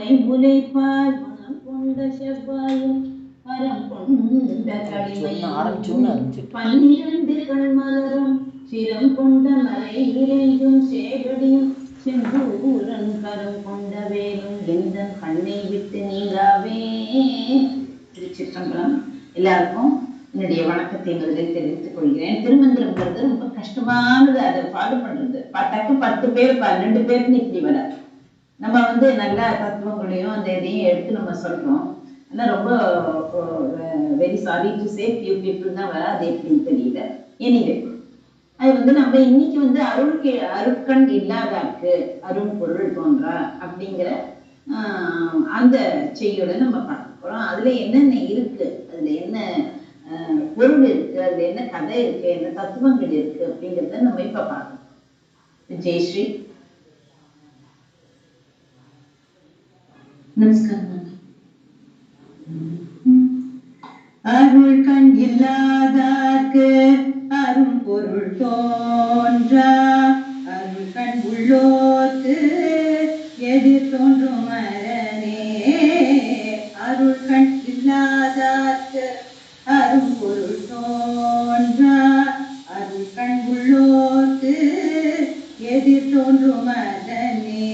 வைமுலைப்பால் மனம் கொண்ட செவ்வாயும் அறம் கொண்ட களிமையும் 12 கண்மலரும் சிரம் கொண்ட மலை விரைந்தும் சேவடியும் செந்தூரன் கரம் கொண்ட வேலும் எந்த கண்ணை விட்டு நீங்காவே. திருச்சிற்றம்பலம். எல்லாருக்கும் என்னுடைய வணக்கத்தை முதலில் தெரிவித்துக் கொள்கிறேன். திருமந்திரம்ங்கிறது ரொம்ப கஷ்டமானது. அதை ஃபாலோ பண்றது பார்த்தாக்க 10 பேர் 12 பேருன்னு இப்படி வர நம்ம நல்ல தத்துவங்களையும் அந்த இதையும் எடுத்து நம்ம சொல்றோம். ஆனா ரொம்ப very sorry to say few people தான் வர, அது எப்படின்னு தெரியல. எனிவே அது நம்ம இன்னைக்கு அருட்கண் இல்லாதாருக்கு அருண் பொருள் தோன்றா அப்படிங்கிற அந்த செய்யோட நம்ம பார்க்க போறோம். அதுல என்னென்ன இருக்கு, அதுல என்ன பொருள் இருக்கு, அதுல என்ன கதை இருக்கு, என்ன தத்துவங்கள் இருக்கு அப்படிங்கிறத நம்ம இப்ப பார்க்கணும். ஜெயஸ்ரீ. நமஸ்காரம். அருள் கண் இல்லாதார்க்கு அரும் பொருள் தோன்றா, அருள் கண் உள்ளோர்க்கு எதிர் தோன்றும் அரணே. அருள் கண் இல்லாதார்க்கு அரும் பொருள் தோன்றா, அருள் கண் உள்ளோர்க்கு எதிர் தோன்றும் அரணே.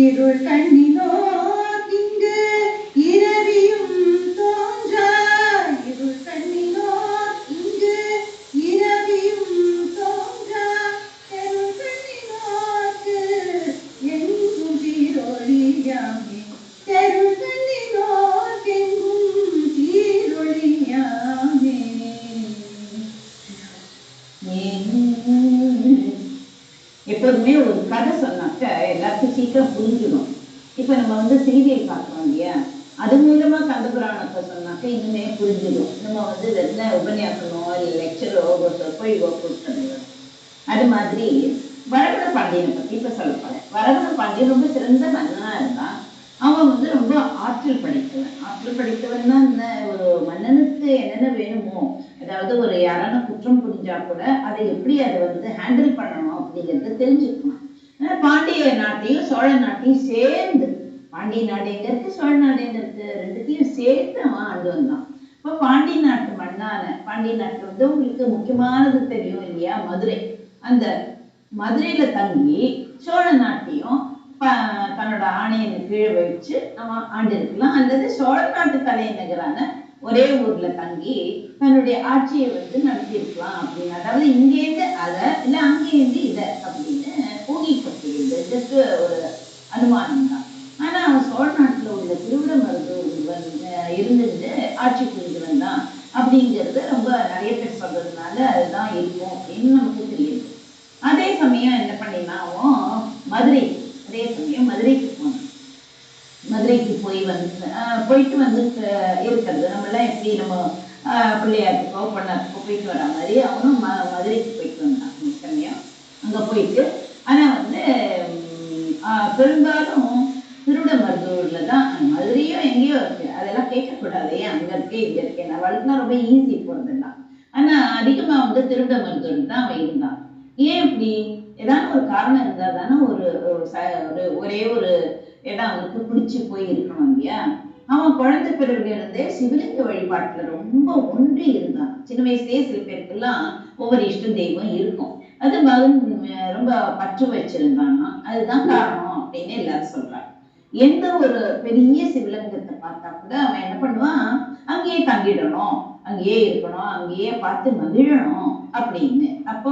இருள் கண்ணினோ இங்கு இரவியும் தோன்றா, இருள் கண்ணினோ இங்கு இரவியும் தோன்றா. இருள் கண்ணினோக்கு எங்கும் சீரொழியாமே, தெருள் கண்ணினோக்கு எங்கும் சீரொழியாமே. எப்போதுமே ஒரு கதை சொன்னாக்க எல்லாருக்கும் சீக்கிரம் புரிஞ்சிடும். இப்ப நம்ம சீரியல் பார்க்கறோம் இல்லையா, அது மூலமா கந்தபுராணத்தை சொன்னாக்க இன்னுமே புரிஞ்சிடும். நம்ம என்ன உபன்யாசமோ இல்லை லெக்சரோ போய் கொடுத்தது. அது மாதிரி வரகுண பாண்டியனை பத்தி இப்ப சொல்ல போறேன். வரகுண பாண்டியன் ரொம்ப சிறந்த மன்னனா இருந்தான். அவன் ரொம்ப ஆற்றல் படித்தவன். ஆற்றல் படித்தவன்னா என்ன, ஒரு மன்னனுக்கு என்னென்ன வேணுமோ, அதாவது ஒரு யாரான குற்றம் புரிஞ்சா கூட அதை எப்படி அதை ஹேண்டில் பண்ணணும் அப்படிங்கிறத தெரிஞ்சுக்கணும். பாண்டிய நாட்டையும் சோழ நாட்டையும் சேர்ந்து, பாண்டிய நாடு எங்க இருக்கு, சோழ நாடு எங்க இருக்கு, ரெண்டுத்தையும் சேர்த்து அவன் ஆண்டு வந்தான். இப்போ பாண்டிய நாட்டு மண்ணான பாண்டிய நாட்டு உங்களுக்கு முக்கியமானது தெரியும் இல்லையா, மதுரை. அந்த மதுரையில தங்கி சோழ நாட்டையும் தன்னோட ஆணையனை கீழே வச்சு அவன் ஆண்டு இருக்கலாம், அல்லது சோழ நாட்டு தலைநகரான ஒரே ஊர்ல தங்கி தன்னுடைய ஆட்சியை நடத்தி இருக்கலாம் அப்படின்னு. அதாவது இங்கேருந்து அதை இல்லை அங்கேருந்து இதை அப்படின்னு ஊகிக்கப்படுகிறது. ஜஸ்ட் ஒரு அனுமானம் தான். ஆனா அவன் சோழ நாட்டுல உள்ள திருவிடமருதூர் இருந்துட்டு ஆட்சி புரிஞ்சு வந்தான் அப்படிங்கிறது ரொம்ப நிறைய பேர் சொல்றதுனால அதுதான் இருக்கும் அப்படின்னு நமக்கு தெரியுது. அதே சமயம் என்ன பண்ணினா அவன் மதுரைக்கு போனான். மதுரைக்கு போயிட்டு இருக்கிறது நம்ம எல்லாம் எப்படி நம்ம பிள்ளையாட்டுக்கோ பொண்ணாட்டுக்கோ போயிட்டு வர மாதிரி அவனும் மதுரைக்கு போயிட்டு வந்தான். சமயம் அங்க போயிட்டு, ஆனா பெரும்பாலும் திருவிடமருதூர்ல தான், மதுரையும் எங்கேயோ இருக்கு, அதெல்லாம் கேட்கக்கூடாது, அங்க இருக்கே இங்க இருக்கேன், அவளுக்குலாம் ரொம்ப ஈஸி போறதுலாம். ஆனா அதிகமா திருவிடமருதூர் தான் அவன் இருந்தான். ஏன் இப்படி? ஏதாவது ஒரு காரணம் இருந்தா தானே ஒரே ஒரு இடம் அவனுக்கு பிடிச்சு போய் இருக்கணும் இல்லையா. அவன் குழந்தை பிறகுல இருந்தே சிவலிங்க வழிபாட்டுல ரொம்ப ஒன்றி இருந்தான். சின்ன வயசுலயே சில பேருக்கெல்லாம் ஒவ்வொரு இஷ்ட தெய்வம் இருக்கும், அது ரொம்ப பற்று வச்சிருந்தான்னா அதுதான் காரணம் அப்படின்னு எல்லாரும் சொல்றாங்க. எந்த ஒரு பெரிய சிவலிங்கத்தை பார்த்தா கூட அவன் என்ன பண்ணுவான், அங்கேயே தங்கிடணும், அங்கேயே இருக்கணும், அங்கேயே பார்த்து மகிழணும் அப்படின்னு. அப்போ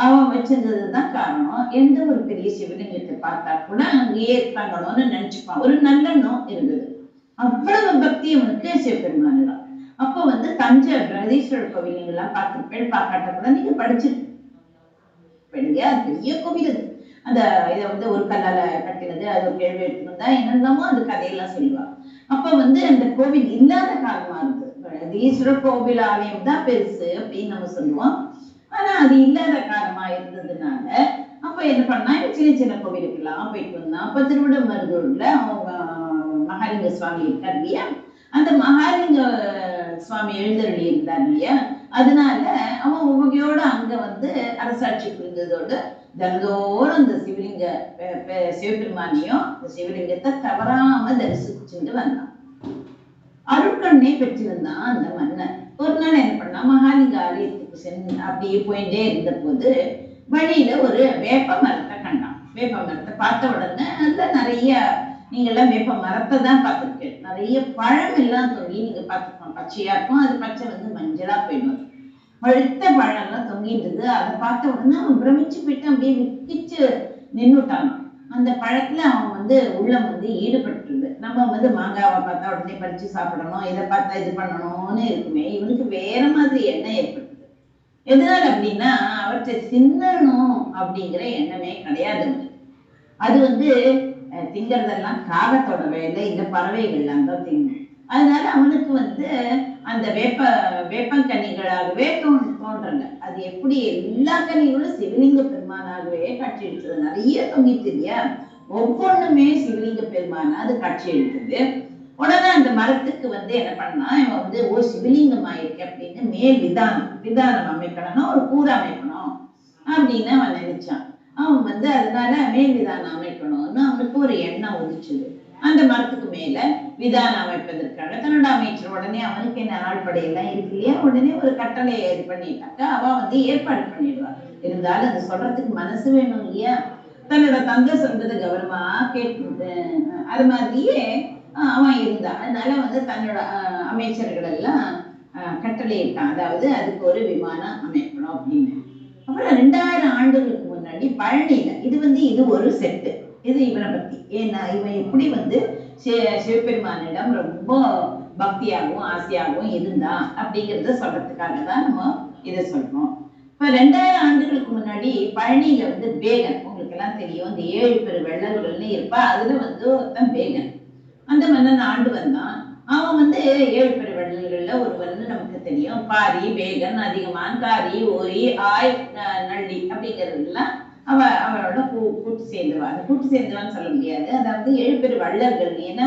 அவன் வச்சிருந்ததுதான் காரணம். எந்த ஒரு பெரிய சிவலிங்கத்தை பார்த்தா கூட அங்கேயே தங்கணும்னு நினைச்சுப்பான். ஒரு நல்லெண்ணம் இருந்தது. அவ்வளவு பக்தி அவனுக்கு சிவபெருமானிடம். அப்போ தஞ்சை பிரகதீஸ்வரர் கோவில் நீங்க எல்லாம் பார்த்திருப்பேன், பார்க்காட்ட கூட நீங்க படிச்சிருப்பீங்க. பெரிய கோவில் அது. அந்த இதை ஒரு கல்லால கட்டினது, அது ஒரு கேள்வி எடுத்துருந்தா என்னென்னமோ அது கதையெல்லாம் சொல்லுவாங்க. அப்ப அந்த கோவில் இல்லாத காலமா இருந்தது. பிரகதீஸ்வரர் கோவில் ஆலயம் தான் பெருசு அப்படின்னு நம்ம சொல்லுவோம். ஆனா அது இல்லாத காலமா இருந்ததுனால அப்ப என்ன பண்ணா, சின்ன சின்ன கோவிலுக்கெல்லாம் போயிட்டு வந்தான். அப்ப திருவிடமருதூர்ல அவங்க மகாலிங்க சுவாமி இருக்கார் இல்லையா, அந்த மகாலிங்க சுவாமி எழுந்தருளி இருந்தார் இல்லையா, அதனால அவன் உவகையோட அங்க வந்து அரசாட்சி புரிந்ததோடு தினந்தோறும் இந்த சிவபெருமானியும் இந்த சிவலிங்கத்தை தவறாம தரிசிச்சுட்டு வந்தான். அருட்கண்ணை பெற்றிருந்தான் அந்த மன்னன். ஒரு நாள் என்ன பண்ணா, மகாலிங்க ஆலயத்துக்கு அப்படியே போயிட்டே இருந்த போது வழியில ஒரு வேப்ப மரத்தை கண்டான். வேப்ப மரத்தை பார்த்த உடனே அதுல நிறைய, நீங்க எல்லாம் வேப்ப மரத்தை தான் பார்த்திருக்கேன், நிறைய பழம் எல்லாம் தொங்கி நீங்க பார்த்துருக்கோம். பச்சையா இருக்கும், அது பச்சை வந்து மஞ்சளா போயிடும். பழுத்த பழம் எல்லாம் தொங்கிட்டு அதை பார்த்த உடனே அவன் பிரமிச்சு போயிட்டு அப்படியே விக்கிச்சு நின்னுட்டான். அந்த பழத்துல அவன் வந்து உள்ளம் வந்து ஈடுபட்டுருது. நம்ம வந்து மாங்காவை பார்த்தா உடனே பறிச்சு சாப்பிடணும், இதை பார்த்தா இது பண்ணணும்னு இருக்குமே, இவனுக்கு வேற மாதிரி எண்ணம் ஏற்பட்டுது. எதனால அப்படின்னா, அவற்றை சின்னணும் அப்படிங்கிற எண்ணமே கிடையாது. அது வந்து திங்கிறதெல்லாம் காகத்தோட வேலை, இந்த பறவைகள்லாம் தான் திங்கும். அதனால அவனுக்கு வந்து அந்த வேப்பங்கனிகளாகவே தோன்றல. அது எப்படி எல்லா கனிகளும் சிவலிங்க பெருமானாகவே காட்சி எடுத்தது. நிறைய தொங்கிட்டு இல்லையா, ஒவ்வொன்றுமே சிவலிங்க பெருமானா அது காட்சி எடுத்தது. உடனே அந்த மரத்துக்கு வந்து என்ன பண்ணா, இவன் வந்து சிவலிங்கம் ஆயிருக்கு அப்படின்னு மேல் விதானம் அமைக்கணும்னா ஒரு கூரை அமைக்கணும் அப்படின்னு அவன் நினைச்சான். அவன் வந்து அதனால மேல் விதானம் அமைக்கணும்னு அவனுக்கு ஒரு எண்ணம் உதிச்சுது. அந்த மரத்துக்கு மேல விதானம் அமைப்பதற்காக தன்னோட அமைச்சர் உடனே, அவனுக்கு என்ன ஆழ்படையெல்லாம் இருக்கு இல்லையா, உடனே ஒரு கட்டளையை இது பண்ணிட்டாக்கா அவ வந்து ஏற்பாடு பண்ணிடுவான். இருந்தாலும் அது சொல்றதுக்கு மனசு வேணும் இல்லையா, தன்னோட தந்தை சொல்றதை கவனமா கேட்டு அது மாதிரியே அவன் இருந்தான். அதனால வந்து தன்னோட அமைச்சர்கள் எல்லாம் கட்டளையிட்டான், அதாவது அதுக்கு ஒரு விமானம் அமைக்கணும் அப்படின்னு. அப்புறம் 2000 ஆண்டுகளுக்கு முன்னாடி பழனியில இது ஒரு செட்டு. இது இவனை பத்தி, ஏன்னா இவன் எப்படி வந்து சிவபெருமானிடம் ரொம்ப பக்தியாகவும் ஆசையாகவும் இருந்தான் அப்படிங்கிறத சொல்றதுக்காக தான் நம்ம இதை சொல்றோம். இப்ப 2000 ஆண்டுகளுக்கு முன்னாடி பழனியில வந்து பேகன், உங்களுக்கு எல்லாம் தெரியும், இந்த 7 பெரு வெள்ளல்கள்னு இருப்பா, அதுல வந்து ஒருத்தன் பேகன். அந்த மன்னன் ஆண்டு வந்தான். அவன் வந்து 7 பெரு வெள்ளல்கள்ல ஒருவன் நமக்கு தெரியும். பாரி, வேகன், அதிகமான், காரி, ஓரி, ஆய், நள்ளி அப்படிங்கிறதுலாம் அவளோட கூட்டு சேர்ந்தவா. அது கூட்டு சேர்ந்தவான்னு சொல்ல முடியாது, அதாவது 7 பெரு வள்ளல்கள். ஏன்னா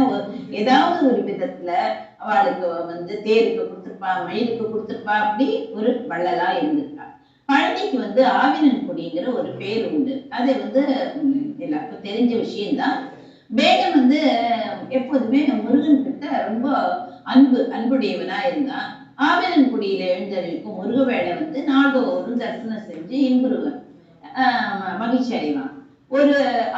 ஏதாவது ஒரு விதத்துல அவளுக்கு வந்து தேருக்கு கொடுத்துருப்பா, மயிலுக்கு கொடுத்துருப்பா, அப்படி ஒரு வள்ளலா இருந்திருக்கா. பழனிக்கு வந்து ஆவினன்குடிங்கிற ஒரு பேர் உண்டு. அது வந்து எல்லாருக்கும் தெரிஞ்ச விஷயம்தான். வேகன் வந்து எப்போதுமே முருகன் கிட்ட ரொம்ப அன்புடையவனா இருந்தான். ஆவினன்குடியில எழுந்தருளிக்கும் முருகவேளை வந்து நாள்தோறும் தரிசனம் செஞ்சு இன்புருவன் மகிழ்ச்சி அடைவான்.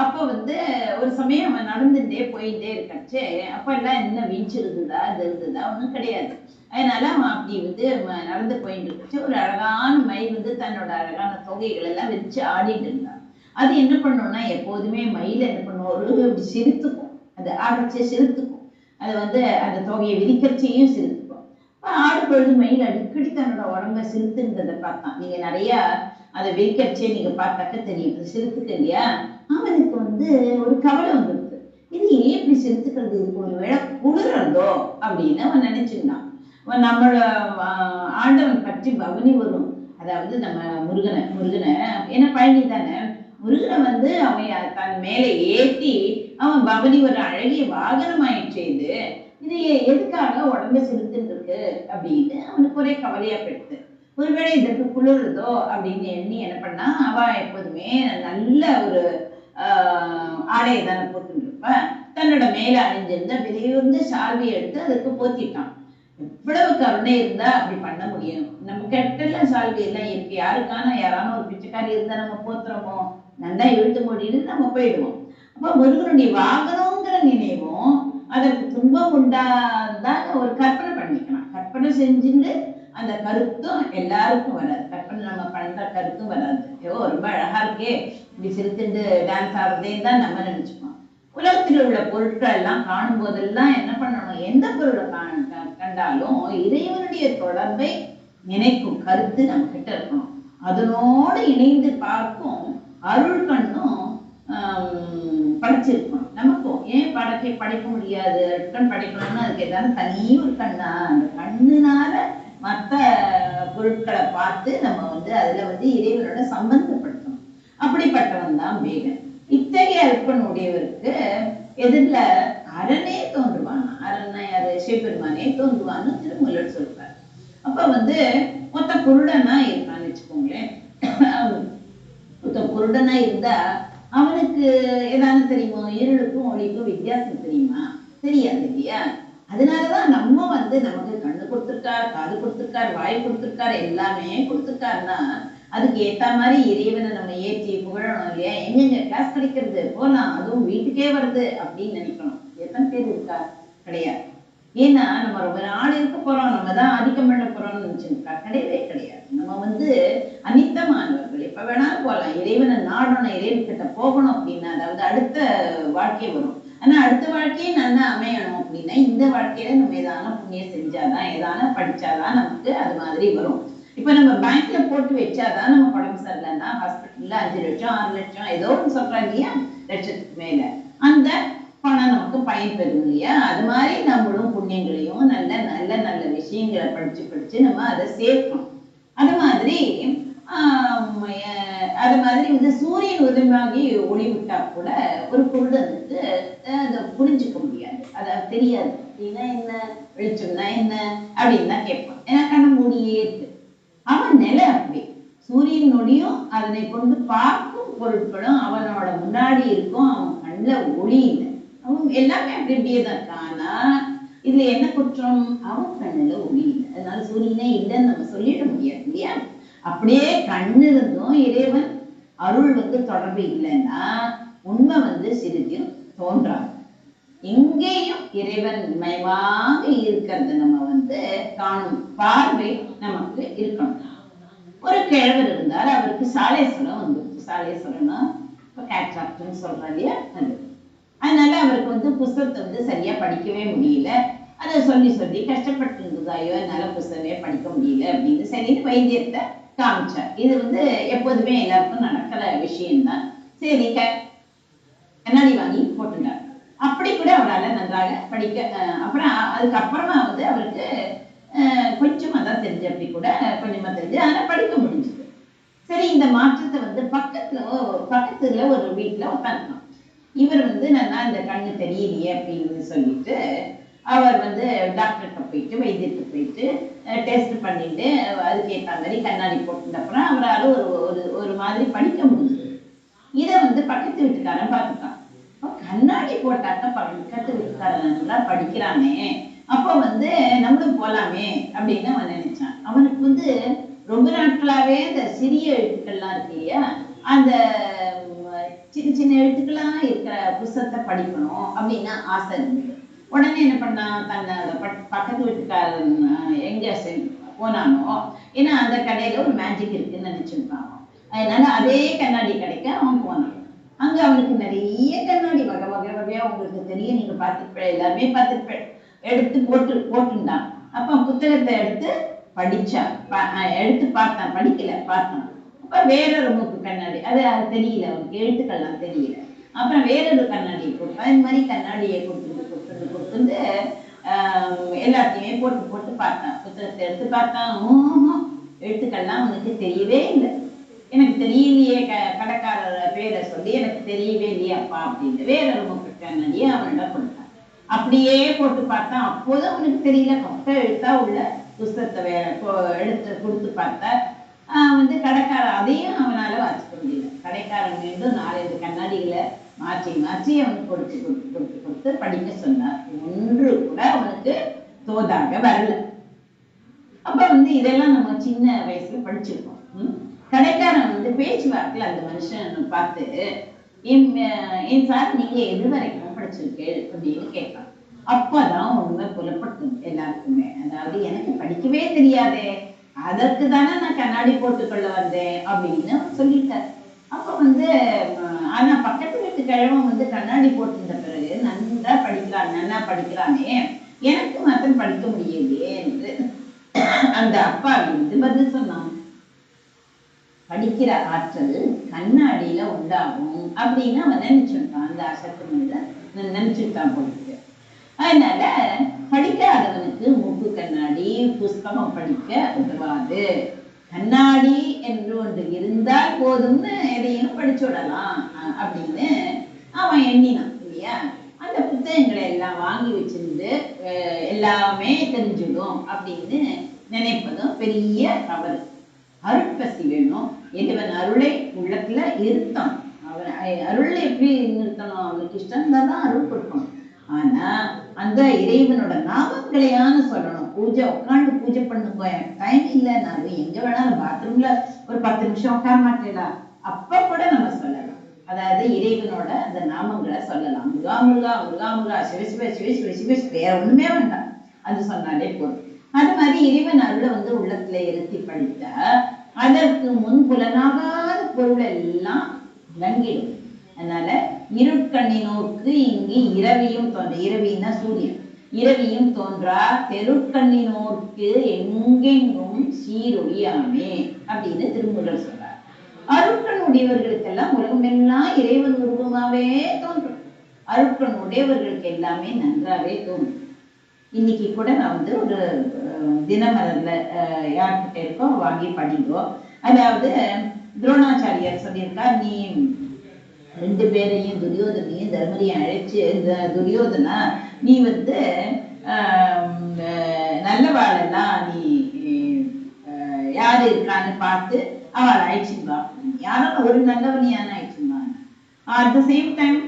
அப்ப வந்து ஒரு சமயம் அவன் நடந்துட்டே போயிட்டே இருக்கச்சு, அப்ப எல்லாம் என்ன வீழ்ச்சி இருந்ததா இது இருந்ததா ஒண்ணும் கிடையாது. அதனால அவன் அப்படி வந்து நடந்து போயிட்டு இருக்கச்சு, ஒரு அழகான மயில் வந்து தன்னோட அழகான தொகைகள் எல்லாம் வச்சு ஆடிட்டு இருந்தான். அது என்ன பண்ணோம்னா, எப்போதுமே மயில் என்ன பண்ணும், ஒரு சிரித்துக்கும், அது ஆடச்சே சிரித்துக்கும், அது வந்து அந்த தொகையை விரிக்கச்சையும் சிரித்துக்கும். ஆடும் பொழுது மயில் அடிக்கடி தன்னோட உடம்ப சிரித்துன்றதை பார்த்தான். நீங்க நிறைய அதை விரிக்கச்சே நீங்க பார்த்தாக்க தெரியும், அது சிரித்துக்கு இல்லையா. அவனுக்கு வந்து ஒரு கவலை வந்துருக்கு, இது ஏன் இப்படி சிரித்துக்கிறது, இதுக்கு ஒரு வேளை குளிரதோ அப்படின்னு அவன் நினைச்சிருந்தான். நம்மளோட ஆண்டவன் பற்றி பவனி வரும், அதாவது நம்ம முருகனை ஏன்னா பழனி தானே, முருகனை வந்து அவன் தன் மேலே ஏற்றி அவன் பவனி ஒரு அழகிய வாகனமாயிற்று. இது எதுக்காக உடம்பு சிரித்துட்டு இருக்கு அப்படின்னு அவனுக்கு ஒரே கவலையா போயிடுது. ஒருவேளை இதற்கு குளிருதோ அப்படின்னு எண்ணி என்ன பண்ணா, அவ எப்போதுமே நல்ல ஒரு ஆடையை தானே போட்டுட்டு இருப்ப, தன்னோட மேல அணிஞ்சிருந்த விலையுர்ந்த சால்வியை எடுத்து அதுக்கு போத்திட்டான். எவ்வளவு கருணை இருந்தா அப்படி பண்ண முடியும்? நம்ம கெட்டெல்லாம் சால்வி எல்லாம் இருக்கு, யாரான ஒரு பிச்சைக்காரி இருந்தா நம்ம போத்துறோமோ, நல்லா இழுத்து மூடின்னு நம்ம போயிடுவோம். அப்ப முருகனுடைய வாகனங்கிற நினைவும் அதற்கு துன்பம் உண்டாதான் ஒரு கற்பனை பண்ணிக்கலாம். கற்பனை செஞ்சுட்டு அந்த கருத்தும் எல்லாருக்கும் வராது, கற்பனை நம்ம பண்ற கருத்தும் வராது. ரொம்ப அழகா இருக்கே இப்படி சிரித்துண்டு டான்ஸ் ஆடுறதேன்னு தான் நம்ம நினைச்சுப்போம். உலகத்தில் உள்ள பொருட்கள் எல்லாம் காணும் போதெல்லாம் என்ன பண்ணணும், எந்த பொருளை கண்டாலும் இறைவனுடைய தொடர்பை நினைக்கும் கருத்து நம்ம கிட்ட இருக்கணும். அதனோடு இணைந்து பார்க்கும் அருள் கண்ணும் படைச்சிருக்கணும். நமக்கும் ஏன் படைக்க முடியாது, அருட்கண் படைக்கணும்னு அதுக்கு ஏதாவது தனி ஒரு கண்ணா, அந்த கண்ணுனால மற்ற பொருட்களை பார்த்து நம்ம வந்து அதுல வந்து இறைவனோட சம்பந்தப்படுத்தணும். அப்படிப்பட்டவன் தான் வேகன். இத்தகைய அருட்கண் உடையவருக்கு எதிரில அரணே தோன்றுவான். அரணை யாரு, சிவபெருமானே தோன்றுவான்னு திருமூலர் சொல்றார். அப்ப வந்து மொத்த குருடனா இருக்கான்னு வச்சுக்கோங்களேன். மொத்த குருடனா இருந்தா அவனுக்கு ஏதாவது தெரியுமோ? இருளுக்கும் ஒளிக்கும் வித்தியாசம் தெரியுமா? தெரியாது இல்லையா? அதனாலதான் நம்ம வந்து நமக்கு கண்ணு கொடுத்திருக்கார், காது கொடுத்திருக்கார், வாய் கொடுத்திருக்கார், எல்லாமே கொடுத்திருக்காருன்னா அதுக்கு ஏத்த மாதிரி இறைவனை நம்ம ஏற்றி புகழணும் இல்லையா? எங்கெங்க கிளாஸ் கிடைக்கிறது போலாம், அதுவும் வீட்டுக்கே வருது அப்படின்னு நினைக்கணும். எத்தனை பேர் இருக்கா? கிடையாது. ஏன்னா நம்ம ரொம்ப நாள் இருக்க போறோம், நம்ம தான் ஆதிக்கம் பண்ண போறோம்னு நினைச்சுக்கா? கிடையவே கிடையாது. நம்ம வந்து அனித்தமானவர்கள், எப்ப வேணாலும் போகலாம். இறைவனை நாடணும், இறைவன் கிட்ட போகணும் அப்படின்னா, அதாவது அடுத்த வாழ்க்கை வரும். ஆனா அடுத்த வாழ்க்கையை நல்லா அமையணும் அப்படின்னா இந்த வாழ்க்கையில நம்ம ஏதான புண்ணியம் செஞ்சாதான், ஏதான படிச்சாதான் நமக்கு அது மாதிரி வரும். இப்ப நம்ம பேங்க்ல போட்டு வச்சாதான் நம்ம உடம்பு சரியில்லைன்னா ஹாஸ்பிட்டல்ல 5 லட்சம் 6 லட்சம் ஏதோ ஒன்று சொல்றாங்க இல்லையா, லட்சத்துக்கு மேல அந்த பணம் நமக்கு பயன் பெறும் இல்லையா? அது மாதிரி நம்மளும் புண்ணியங்களையும் நல்ல நல்ல நல்ல விஷயங்களை படிச்சு படிச்சு நம்ம அதை சேர்க்கணும். அது மாதிரி அது மாதிரி வந்து சூரியன் உதயமாகி ஒளி விட்டா கூட ஒரு குருடனுக்கு அதை புரிஞ்சுக்க முடியாது, அதாவது தெரியாது. அப்படின்னா என்ன, வெளிச்சம்னா என்ன அப்படின்னு தான் கேட்பான். ஏன்னா கண்ண மூடியே இருக்கு. அவன் நிலை அப்படி. சூரியன் ஒளியும் அதனை கொண்டு பார்க்கும் பொருட்களும் அவனோட முன்னாடி இருக்கும். அவன் கண்ணுல ஒளி இல்லை, அவன் எல்லாமே அப்படி அப்படியே தான் இருக்கான். ஆனா இதுல என்ன குற்றம்? அவன் கண்ணுல ஒளி இல்லை, அதனால சூரியனே இல்லைன்னு நம்ம சொல்லிட முடியாது இல்லையா? அப்படியே கண்ணு இருந்தும் இறைவன் அருள் வந்து தொடர்பு இல்லைன்னா உண்மை வந்து சிறிதும் தோன்றாது. எங்கேயும் இறைவன் மயமாக இருக்கிறது நம்ம வந்து காணும் பார்வை நமக்கு இருக்கணும். ஒரு கிழவர் இருந்தார், அவருக்கு சாலேஸ்வரம் வந்துருச்சு. சாலேஸ்வரம்னா கேட்ராக்ட்னு சொல்றோம் இல்லையா, அது. அதனால அவருக்கு வந்து புஸ்தகத்தை வந்து சரியா படிக்கவே முடியல. அதை சொல்லி சொல்லி கஷ்டப்பட்டு இருந்தது. ஐயோ என்னால புஸ்தகமே படிக்க முடியல அப்படின்னு சரின்னு வைத்தியத்தை காமிச்சார். இது வந்து எப்போதுமே எல்லாருக்கும் நடக்கிற விஷயம்தான். சரி கண்ணாடி வாங்கி போட்டுட்டார். அப்படி கூட அவரால் நன்றாக படிக்க அப்புறம் அதுக்கப்புறமா வந்து அவருக்கு கொஞ்சமா தான் தெரிஞ்சு, அப்படி கூட கொஞ்சமா தெரிஞ்சு, ஆனா படிக்க முடிஞ்சது. சரி, இந்த மாற்றத்தை வந்து பக்கத்துல ஒரு வீட்டுல உட்காந்துக்கலாம். இவர் வந்து நல்லா இந்த கண்ணு தெரியலையே அப்படின்னு சொல்லிட்டு அவர் வந்து டாக்டர்கிட்ட போயிட்டு வைத்தியத்தை போயிட்டு டெஸ்ட் பண்ணிட்டு அதுக்கு ஏற்ற மாதிரி கண்ணாடி போட்டுட்ட அப்புறம் அவரால் ஒரு ஒரு மாதிரி படிக்க முடிஞ்சது. இதை வந்து பக்கத்து வீட்டுக்காரன் பார்த்துட்டான். கண்ணாடி போட்டாக்க பக்கத்து வீட்டுக்காரன் நல்லா படிக்கிறானே, அப்போ வந்து நம்மளும் போலாமே அப்படின்னு அவன் நினைச்சான். அவனுக்கு வந்து ரொம்ப நாட்களாவே இந்த சிறிய எழுத்துக்கள்லாம் இருக்கு இல்லையா, அந்த சின்ன சின்ன எழுத்துக்கள்லாம் இருக்கிற புத்தகத்தை படிக்கணும் அப்படின்னு ஆசை இருந்தது. உடனே என்ன பண்ணான், தன்னோட பக்கத்து வீட்டுக்காரன் எங்க போனானோ, ஏன்னா அந்த கடையில ஒரு மேஜிக் இருக்குன்னு நினைச்சிருக்கான். அதனால அதே கண்ணாடி கடைக்கு அவன் போனான். அங்க அவனுக்கு நிறைய கண்ணாடி வகை வகை வகையா, உங்களுக்கு தெரியும், நீங்க பார்த்துருப்ப, எல்லாருமே பார்த்துருப்ப, எடுத்து போட்டுண்டான். அப்ப புத்தகத்தை எடுத்து படிச்சான், எடுத்து பார்த்தான், படிக்கல பார்த்தான். அப்ப வேறொரு மூக்கு கண்ணாடி, அது தெரியல அவனுக்கு, எழுத்துக்கள்லாம் தெரியல. அப்புறம் வேறொரு கண்ணாடியை போட்டு அது மாதிரி கண்ணாடியை கொடுத்துட்டு எல்லாத்தையுமே போட்டு போட்டு பார்த்தான். புத்தகத்தை எடுத்து பார்த்தான், எழுத்துக்கள்லாம் அவனுக்கு தெரியவே இல்லை. எனக்கு தெரியலையே, கடைக்காரர் பேரை சொல்லி எனக்கு தெரியவே இல்லையே அப்பா அப்படின்னு வேறொரு மூக்கு கண்ணாடியை அவனிடம் கொடுத்தான். அப்படியே போட்டு பார்த்தான், அப்போதும் அவனுக்கு தெரியல. கொட்ட எழுத்தா உள்ள புஸ்தகத்தை எடுத்து கொடுத்து பார்த்தா வந்து கடைக்காரன் அதையும் அவனால வாசிக்க முடியல. கடைக்காரன் மீண்டும் 4-5 கண்ணாடிகளை மாற்றி மாற்றி அவனுக்கு கொடுத்து படிக்க சொன்னார். ஒன்று கூட அவனுக்கு தோதாக வரல. அப்ப வந்து இதெல்லாம் நம்ம சின்ன வயசுல படிச்சிருக்கோம். கடைக்காரன் வந்து பேச்சுவார்த்தையில அந்த மனுஷன் பார்த்து, என் சார் நீங்க எது வரைக்கும் படிச்சிருக்கேன் அப்படின்னு கேட்கலாம். அப்பதான் உண்மை புலப்பட்டு எல்லாருக்குமே, அதாவது எனக்கு படிக்கவே தெரியாதே, அதற்கு தானே நான் கண்ணாடி போட்டுக்கொள்ள வந்தேன் அப்படின்னு சொல்லிட்டார். அப்ப வந்து ஆனா பக்கத்து வீட்டு கிழவன் வந்து கண்ணாடி போட்டுட்ட பிறகு நன்னா படிக்கிறானே, எனக்கு மாத்திரம் படிக்க முடியலையே என்று அந்த அப்பா வந்து பதில் சொன்னான். படிக்கிற ஆற்றல் கண்ணாடியில உண்டாகும் அப்படின்னு அவன் நினைச்சுட்டான். அந்த அசத்து நினைச்சுட்டான் போட்டு. அதனால படிக்காதவனுக்கு மூக்கு கண்ணாடி புஸ்தகம் படிக்க உதவாது. கண்ணாடி என்று ஒன்று இருந்தால் போதும்னு எதையும் படிச்சு விடலாம் அப்படின்னு அவன் எண்ணினான் இல்லையா. அந்த புத்தகங்களை எல்லாம் வாங்கி வச்சிருந்து எல்லாமே தெரிஞ்சிடும் அப்படின்னு நினைப்பதும் பெரிய தவறு. அருட்பசி வேணும். இறைவன் அருளை உள்ளத்துல இருத்தணும். அவன் அருள் எப்படி நிறுத்தணும்? அவனுக்கு இஷ்டம் இருந்தாதான் அருள் கொடுக்கணும். ஆனா அந்த இறைவனோட நாமங்களையான சொல்லணும். பூஜை உட்காந்து பூஜை பண்ணுங்க, டைம் இல்லை, நான் எங்க வேணாலும் பாத்ரூம்ல ஒரு 10 நிமிஷம் உட்கார மாட்டேடா, அப்ப கூட நம்ம சொல்லலாம். அதாவது இறைவனோட அந்த நாமங்களை சொல்லலாம். முருகா முருகா முருகா முருகா, சிவசிவ சிவசிவ சிவ, வேற ஒண்ணுமே வேண்டாம், அது சொன்னாலே போதும். அது மாதிரி இறைவன் அருளை உள்ளத்துல இருத்தி படித்தா அதற்கு முன் புலனாகாத பொருள் எல்லாம் விளங்கிடும். அதனால இருட்கண்ணினோருக்கு இங்கு இரவியும் தோன்ற, இரவின்னா சூரியன், இரவியும் தோன்றா தெருட்கண்ணினோருக்கு எங்கெங்கும் சீரொழியாமே அப்படின்னு திருமூலர் சொல்றார். அருட்கண் உடையவர்களுக்கெல்லாம் உலகம் எல்லாம் இறைவன் உருவமாவே தோன்றும். அருட்கண் உடையவர்களுக்கு எல்லாமே நன்றாவே தோன்றும். இன்னைக்கு கூட நான் ஒரு தினமலர்ல யார்கிட்ட இருக்கோ வாங்கி படிங்கோ. அதாவது துரோணாச்சாரியார் சொல்லியிருக்கார், நீ 2 பேரையும் துரியோதனையும் தர்மரையும் அழைச்சு, துரியோதனா நீ நல்லவாளெல்லாம் நீ யாரு இருக்கான்னு பார்த்து அவளை அழைச்சுவா, யாரும் ஒரு நல்லவனையான அழைச்சுவான். அட் த சேம் டைம்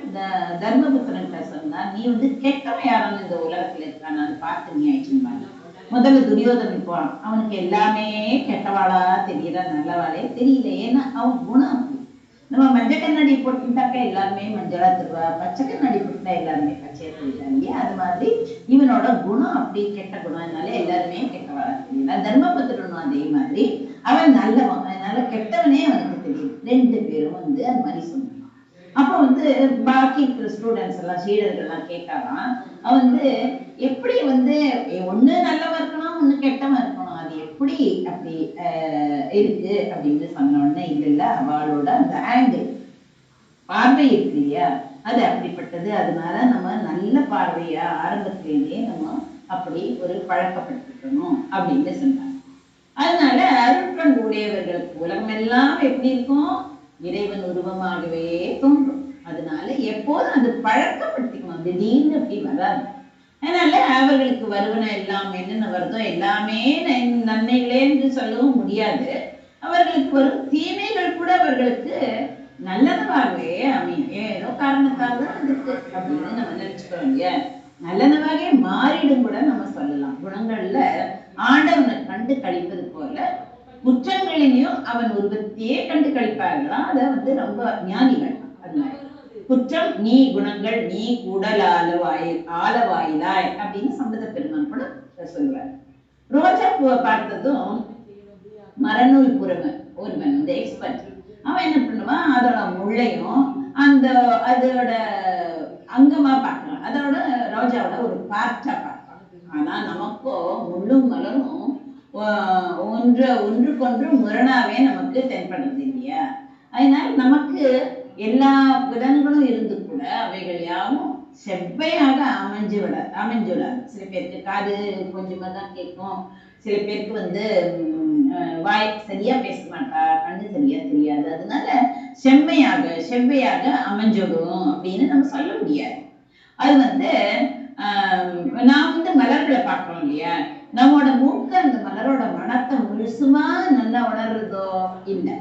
தர்மபுத்திரன்கிட்ட சொன்னா, நீ கெட்டவன் யாரும் இந்த உலகத்துல இருக்கான்னு பார்த்து நீ அழைச்சுவாங்க. முதல்ல துரியோதனன் போறான், அவனுக்கு எல்லாமே கெட்டவாளா தெரியற, நல்லவாளே தெரியல. ஏன்னா அவன் குணம். நம்ம மஞ்சள் கண்ணாடி போட்டுட்டாக்கா எல்லாருமே மஞ்சளா தருவா, பச்சை கண்ணாடி போட்டுட்டா எல்லாருமே பச்சையா தெரியுறாங்க. அது மாதிரி இவனோட குணம் அப்படி கெட்ட குணம், அதனால எல்லாருமே கெட்டவாளா தெரியல. தர்மபுத்திரனும் அதே மாதிரி அவன் நல்லவன், அதனால கெட்டவனே அவனுக்கு தெரியும். 2 பேரும் அது மாதிரி சொன்னான். அப்ப பாக்கி இருக்கிற ஸ்டூடெண்ட்ஸ் எல்லாம், சீடர்கள் எல்லாம் கேட்டாலாம், அவன் எப்படி ஒண்ணு நல்லவன் இருக்கணும், ஒண்ணு கெட்டவன் இருக்கணும், அது எப்படி அப்படி இருக்கு அப்படின்னு சொன்ன உடனே, இல்ல அவளோட அந்த ஆங்கிள் பார்வை இருக்கு இல்லையா, அது அப்படிப்பட்டது. அதனால நம்ம நல்ல பார்வையா ஆரம்பத்திலேயே நம்ம அப்படி ஒரு பழக்கப்படுத்திக்கணும் அப்படின்னு சொன்னாங்க. அதனால அருட்கண் உடையவர்களுக்கு உலகம் எல்லாம் எப்படி இருக்கும்? இறைவன் உருவமாகவே தோன்றும். அதனால எப்போதும் அது பழக்கப்படுத்திக்கணும், திடீர்னு அப்படி வராது. அதனால அவர்களுக்கு வருவன எல்லாம் என்னென்ன வருதோ எல்லாமே நன்மைகளே என்று சொல்லவும் முடியாது. அவர்களுக்கு வரும் தீமைகள் கூட அவர்களுக்கு நல்லனவாகவே அமையும். ஏதோ காரணத்தால் தான் இருக்கு அப்படின்னு நம்ம நினைச்சுக்கிறோம் இல்லையா? நல்லனவாகவே மாறிடும் கூட நம்ம சொல்லலாம். குணங்கள்ல ஆண்டவனை கண்டு கழிப்பது போல குற்றங்களிலையும் அவன் உருவத்தையே கண்டு கழிப்பார்களாம். அதை ரொம்ப ஞானிகள். அதனால குற்றம் நீ, குணங்கள் நீ, கூடல் ஆலவாயிலாய் அப்படின்னு சம்பந்த பெருமான் கூட சொல்லுவார். ரோஜா பூவை பார்த்ததும் மரநூல் ஒருவன் எக்ஸ்பர்ட், அவன் என்ன பண்ணுவான், அதோட முள்ளையும் அதோட அங்கமா பார்க்கலாம், அதோட ரோஜாவோட ஒரு பார்ட்டா பார்க்கலாம். ஆனா நமக்கோ முள்ளும் மலரும் ஒன்றுக்கொன்று முரணாவே நமக்கு தென்படுறது இல்லையா? அதனால நமக்கு எல்லா புலன்களும் இருந்து கூட அவைகள் யாவும் செவ்வையாக அமைஞ்சுடாது. சில பேருக்கு காது கொஞ்சமா தான் கேட்கும், சில பேருக்கு வாய் சரியா பேச மாட்டா, கண்ணு சரியா தெரியாது. அதனால செவ்வையாக அமைஞ்சிடும் அப்படின்னு நம்ம சொல்ல முடியாது. அது நான் மலர்களை பார்க்கிறோம் இல்லையா, நம்மோட மூக்கு அந்த மலரோட மனத்தை முழுசுமா நல்லா உணர்றதோ இல்லை.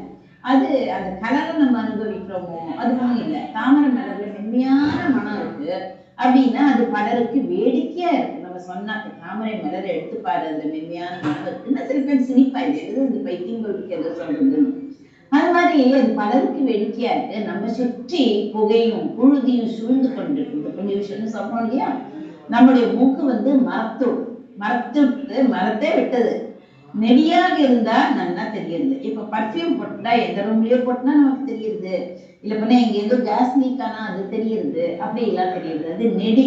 அது அந்த கலரை நம்ம அனுபவிக்கிறோமோ அதுவும் இல்லை. தாமரை மலர்ல மென்மையான மனம் இருக்கு அப்படின்னா அது பலருக்கு வேடிக்கையா இருக்கு. நம்ம சொன்னாக்க தாமரை மலரை எடுத்து பாரு, அதுல மென்மையான மனம் இருக்குன்னா சில பேர் சிரிப்பா, இது இந்த பைத்தியங்களுக்கு எதோ சொல்றது. அது மாதிரி அது பலருக்கு வேடிக்கையா இருக்கு. நம்ம சுற்றி புகையும் புழுதியும் சூழ்ந்து கொண்டிருக்கு. இந்த பொல்யூஷன் சொல்றோம் இல்லையா, நம்முடைய மூக்கு மரத்தை விட்டது நெடியாக இருந்தா நல்லா தெரியுது. இப்ப பர்ஃபியூம் போட்டா எந்த ரூம்லயோ போட்டா நமக்கு தெரியுது, இல்ல பண்ண இங்க ஏதோ கேஸ் லீக் ஆனா அது தெரியுது, அப்படி எல்லாம் தெரியுது, அது நெடி.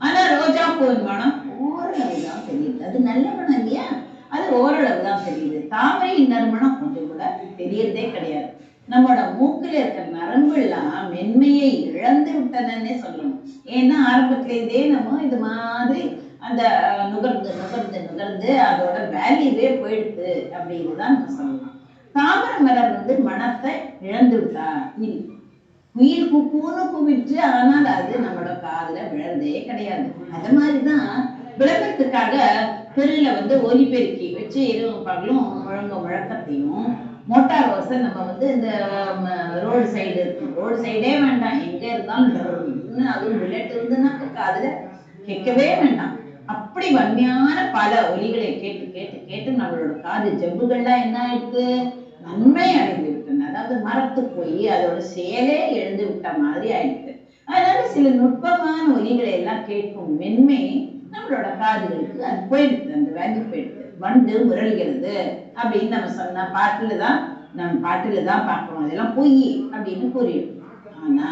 ஆனா ரோஜா பூவின் மனம் ஓரளவு தான் தெரியுது, அது நல்ல மனம் இல்லையா, அது ஓரளவு தான் தெரியுது. தாமரையின் நறுமணம் கொஞ்சம் கூட தெரியறதே கிடையாது. நம்மளோட மூக்குல இருக்கிற நரம்பு எல்லாம் மென்மையை இழந்து விட்டனே சொல்லணும். ஏன்னா ஆரம்பத்திலேருந்தே நம்ம இது மாதிரி அந்த நுகர்ந்து அதோட வேல்யூவே போயிடுது அப்படின்னு தான் நம்ம சொல்லலாம். தாமரை மலர் மனத்தை இழந்து விட்டா குயில் கூப்பிட்டு, ஆனால் அது நம்மளோட காதுல விழறதே கிடையாது. அது மாதிரிதான் விளம்பரத்துக்காக தெருல வந்து ஒலிபெருக்கி வச்சு இரவும் பகலும் முழக்கத்தையும் மோட்டார் ஓசை நம்ம வந்து இந்த ரோடு சைடு இருக்கும், ரோடு சைடே வேண்டாம், எங்க இருந்தாலும் அதுவும் புல்லட் இருந்துன்னாக்க அதுல கேட்கவே வேண்டாம். அப்படி வன்மையான பல ஒலிகளை கேட்டு கேட்டு கேட்டு நம்மளோட காது ஜவ்வுகள்லாம் என்ன ஆயிடுது, நன்மை அடைந்து விட்டன. அதாவது மரத்து போய் அதோட செயலே எழுந்து விட்ட மாதிரி ஆயிடுது. அதனால சில நுட்பமான ஒலிகளை எல்லாம் கேட்கும் மென்மை நம்மளோட காதுகளுக்கு அது போயிடுது, அந்த வேல்யூ போயிடுது. வண்டு முரல்கிறது அப்படின்னு நம்ம சொன்ன பாட்டுலதான், நம்ம பாட்டுலதான் பார்க்கிறோம், அதெல்லாம் பொய் அப்படின்னு கூறிடும். ஆனா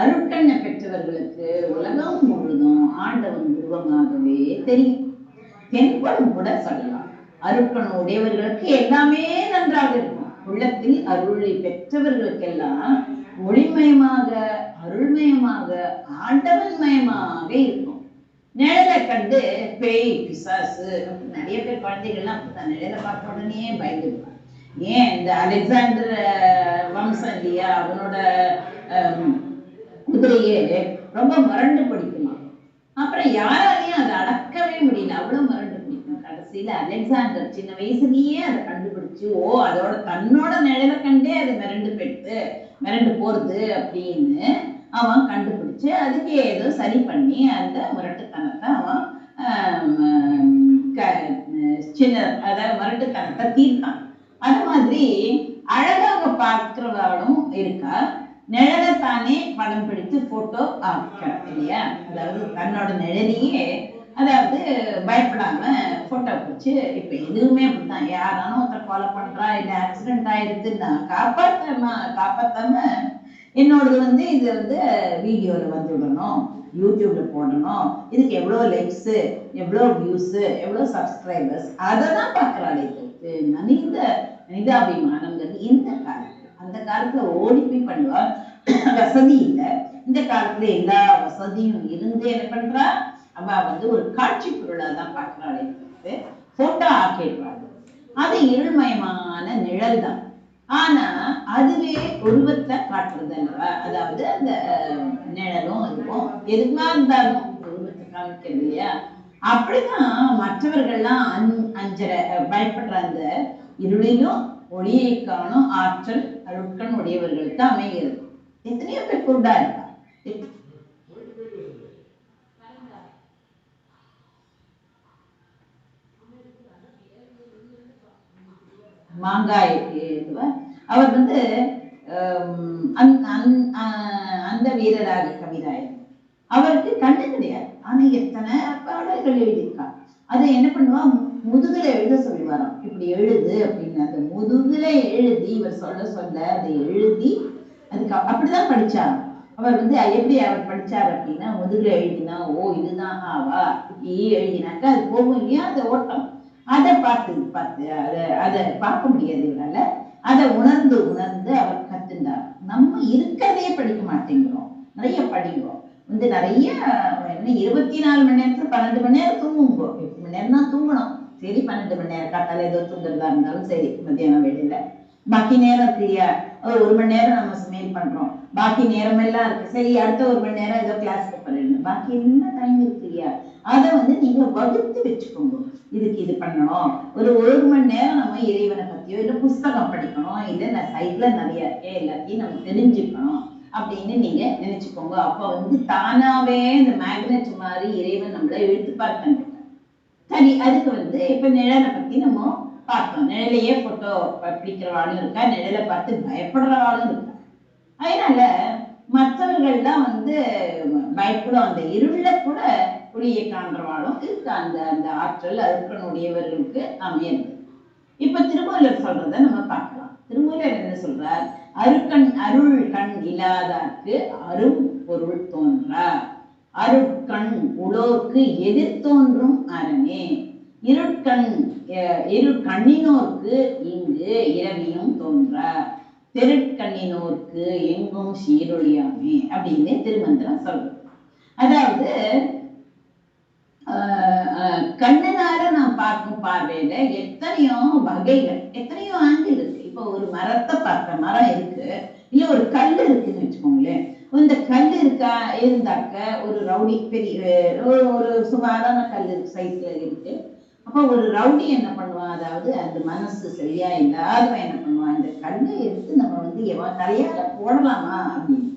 அருட்கண்ணை பெற்றவர்களுக்கு உலகம் முழுதும் ஆண்டவன் உருவமாகவே தெரியும். தென்படும் கூட சொல்லலாம். அருட்கண் உடையவர்களுக்கு எல்லாமே நன்றாக இருக்கும். உள்ளத்தில் அருளை பெற்றவர்களுக்கெல்லாம் ஒளிமயமாக, அருள்மயமாக, ஆண்டவன் மயமாக இருக்கும். நிழலை கண்டு பேய் பிசாசு நிறைய பேர் குழந்தைகள்லாம் அப்படித்தான் நிழலை பார்த்த உடனே பயந்துருவாங்க. ஏன் இந்த அலெக்சாண்டர் வம்சம் இல்லையா, அவனோட குதிரையே ரொம்ப முரண்டு பிடிக்குமா. அப்புறம் யாராலையும் அதை அடக்கவே முடியல, அவ்வளவு முரண்டு பிடிக்கும். கடைசியில அலெக்சாண்டர் சின்ன வயசுலயே அதை கண்டுபிடிச்சு, ஓ அதோட தன்னோட நிழலை கண்டே அது மிரண்டு போறது அப்படின்னு அவன் கண்டுபிடிச்சு அதுக்கு ஏதோ சரி பண்ணி அந்த முரட்டுத்தனத்தை அவன் சின்ன அதாவது முரட்டுத்தனத்தை தீர்த்தான். அது மாதிரி அழகாக பார்க்கிறவளும் இருக்கா, நிழலைத்தானே படம் பிடித்து போட்டோ ஆக்கிறார் இல்லையா. அதாவது தன்னோட நிழலையே அதாவது பயப்படாம போட்டோ பிடிச்சு, இப்ப எதுவுமே அப்படித்தான், யாரானும் ஒருத்தர் கொலை பண்றா இல்ல ஆக்சிடென்ட் ஆயிடுதுன்னா காப்பாத்தாம என்னோடது வந்து இது வந்து வீடியோல வந்துடணும், யூடியூப்ல போடணும், இதுக்கு எவ்வளவு லைக்ஸ், எவ்வளவு வியூஸ், எவ்வளவு சப்ஸ்கிரைபர்ஸ், அததான் பாக்குறாளே தவிர்த்து மனிதாபிமானம்ங்கிறது இந்த காலத்துல, அந்த காலத்துல ஓடி போய் பண்ணுவா. வசதி இல்லை, இந்த காலத்துல எல்லா வசதியும் இருந்து என்ன பண்றா, அவ வந்து ஒரு காட்சி பொருளா தான் பாக்குறாளே தவிர்த்து போட்டோ ஆக்கிடுறாள். அது இருள்மயமான நிழல் தான். ஆனா அதுவே உருவத்தை காட்டுறது அல்லவா. அதாவது அந்த நிழலும் இருக்கும், எதுமா இருந்தாலும் உருவத்தை காமிக்கிறது இல்லையா. அப்படிதான் மற்றவர்கள்லாம் அஞ்சர பயப்படுற அந்த இருளிலும் ஒளியை காணும் ஆற்றல் அருட்கண் உடையவர்களுக்கு அமைகிறது. எத்தனையோ பேர் குருடா இருக்கா. மாங்காய் அவர் வந்து அந்த வீரராக கவிராயர், அவருக்கு கண்ணு கிடையாது, ஆனா எத்தனை பாடல்கள் எழுதியிருக்கார். அதை என்ன பண்ணுவா, முதுகுல எழுத சொல்லுவாராம், இப்படி எழுது அப்படின்னு. அந்த முதுகுல எழுதி இவர் சொல்ல சொல்ல அதை எழுதி அதுக்கு அப்படிதான் படிச்சார். அவர் வந்து எப்படி அவர் படிச்சார் அப்படின்னா, முதுகுல எழுதினா ஓ இதுதான் ஆவா, இப்படி எழுதினாக்கா அது போகும் இல்லையா, அந்த ஓட்டம், அதை பார்த்து அதை பார்க்க முடியாது இவரால, அதை உணர்ந்து அவர் கத்துண்டார். நம்ம இருக்கிறதையே படிக்க மாட்டேங்கிறோம், நிறைய படிக்கிறோம் வந்து நிறைய 24 மணி நேரத்துல 12 மணி நேரம் தூங்குங்கோ. 8 மணி நேரம் தான் தூங்கணும், சரி 12 மணி நேரம் காத்தால ஏதோ தூங்குறதா இருந்தாலும் சரி, மத்தியானம் வேலையில பாக்கி நேரம் ஃப்ரீயா ஒரு மணி நேரம் நம்ம சமையல் பண்றோம், பாக்கி நேரம் எல்லாம் இருக்கு, சரி அடுத்த 1 மணி நேரம் ஏதோ கிளாஸ்க்கு போறேன், பாக்கி என்ன டைம் இருக்கு இல்லையா. அதை வந்து நீங்க வகுத்து வச்சுக்கோங்க. இதுக்கு இது பண்ணணும், ஒரு மணி நேரம் நம்ம இறைவனை பத்தியோ இல்ல புஸ்தகம் படிக்கணும், இல்ல நான் சைட்ல நிறைய இருக்கேன் எல்லாத்தையும் நம்ம தெரிஞ்சுக்கணும் அப்படின்னு நீங்க நினைச்சுக்கோங்க. அப்ப வந்து தானாவே இந்த மேக்னெட் மாதிரி இறைவன் நம்மள இழுத்து பார்த்தாங்க. சரி, அதுக்கு வந்து இப்ப நிழலை பத்தி நம்ம பார்த்தோம். நிழலையே போட்டோ பிடிக்கிறவாளும் இருக்கா, நிழலை பார்த்து பயப்படுறவாளும் இருக்கா. அதனால மற்றவர்கள்லாம் வந்து பயப்படும், அந்த இருள கூட ஒளியை காண்றவாளும் இருக்கு. அந்த அந்த ஆற்றல் அருட்கணுடையவர்களுக்கு அமையிறது. இப்ப திருமூலர் சொல்றத நம்ம பார்க்கலாம். திருமூலர் என்ன சொல்றார், அருள் கண் இல்லாதார்க்கு அரும் பொருள் தோன்றா, அருட்கண் உலோர்க்கு எதிர் தோன்றும் அரணே, இரு கண்ணினோர்க்கு இங்கு இரவியும் தோன்றா, பெருட்கண்ணினோர்க்கு எங்கும் சீரொழியாமே அப்படின்னு திருமந்திரம் சொல்றது. அதாவது கண்ணுனால நாம் பார்க்கும் பார்வையில எத்தனையோ வகைகள், எத்தனையோ ஆங்கிள் இருக்கு. இப்ப ஒரு மரத்தை பார்த்த மரம் இருக்கு, இல்ல ஒரு கல் இருக்குன்னு வச்சுக்கோங்களேன். இந்த கல் இருக்கா இருந்தாக்க ஒரு ரவுடி பெரிய ஒரு சுமாரான கல் சைஸ்ல இருக்கு. அப்ப ஒரு ரவுடி என்ன பண்ணுவான், அதாவது அந்த மனசு சரியா இல்லாதவன் என்ன பண்ணுவான், இந்த கல்லை எடுத்து நம்ம வந்து எவன் தலையால போடலாமா அப்படின்னு.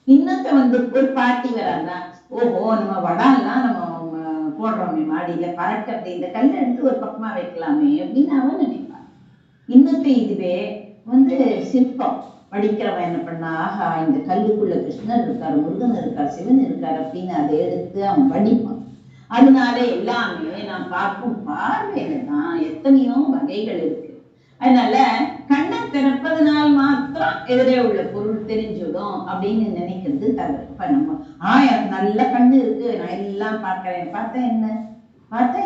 இன்னத்த வந்து ஒரு பாட்டி வரான்னா, ஓஹோ நம்ம வடாலாம் நம்ம போடுறோமே மாடியில பறக்க, அப்படி இந்த கல்லை எடுத்து ஒரு பக்கமா வைக்கலாமே அப்படின்னு அவன் நினைப்பான். இன்னொரு இதுவே வந்து சிற்பம் படிக்கிறவன் என்ன பண்ணா, ஆஹா இந்த கல்லுக்குள்ள கிருஷ்ணர் இருக்காரு, முருகன் இருக்கார், சிவன் இருக்காரு அப்படின்னு அதை எடுத்து அவன் படிப்பான். அதனால எல்லாமே நான் பார்க்கும் பார்வையில தான் எத்தனையோ வகைகள் இருக்கு. அதனால கண்ணை திறப்பதனால் மாத்திரம் எதிரே உள்ள பொருள் தெரிஞ்சுடும் அப்படின்னு நினைக்கிறது தவறு. இப்ப நம்ம நல்ல கண்ணு இருக்கு, நான் எல்லாம் பார்க்கிறேன், பார்த்தா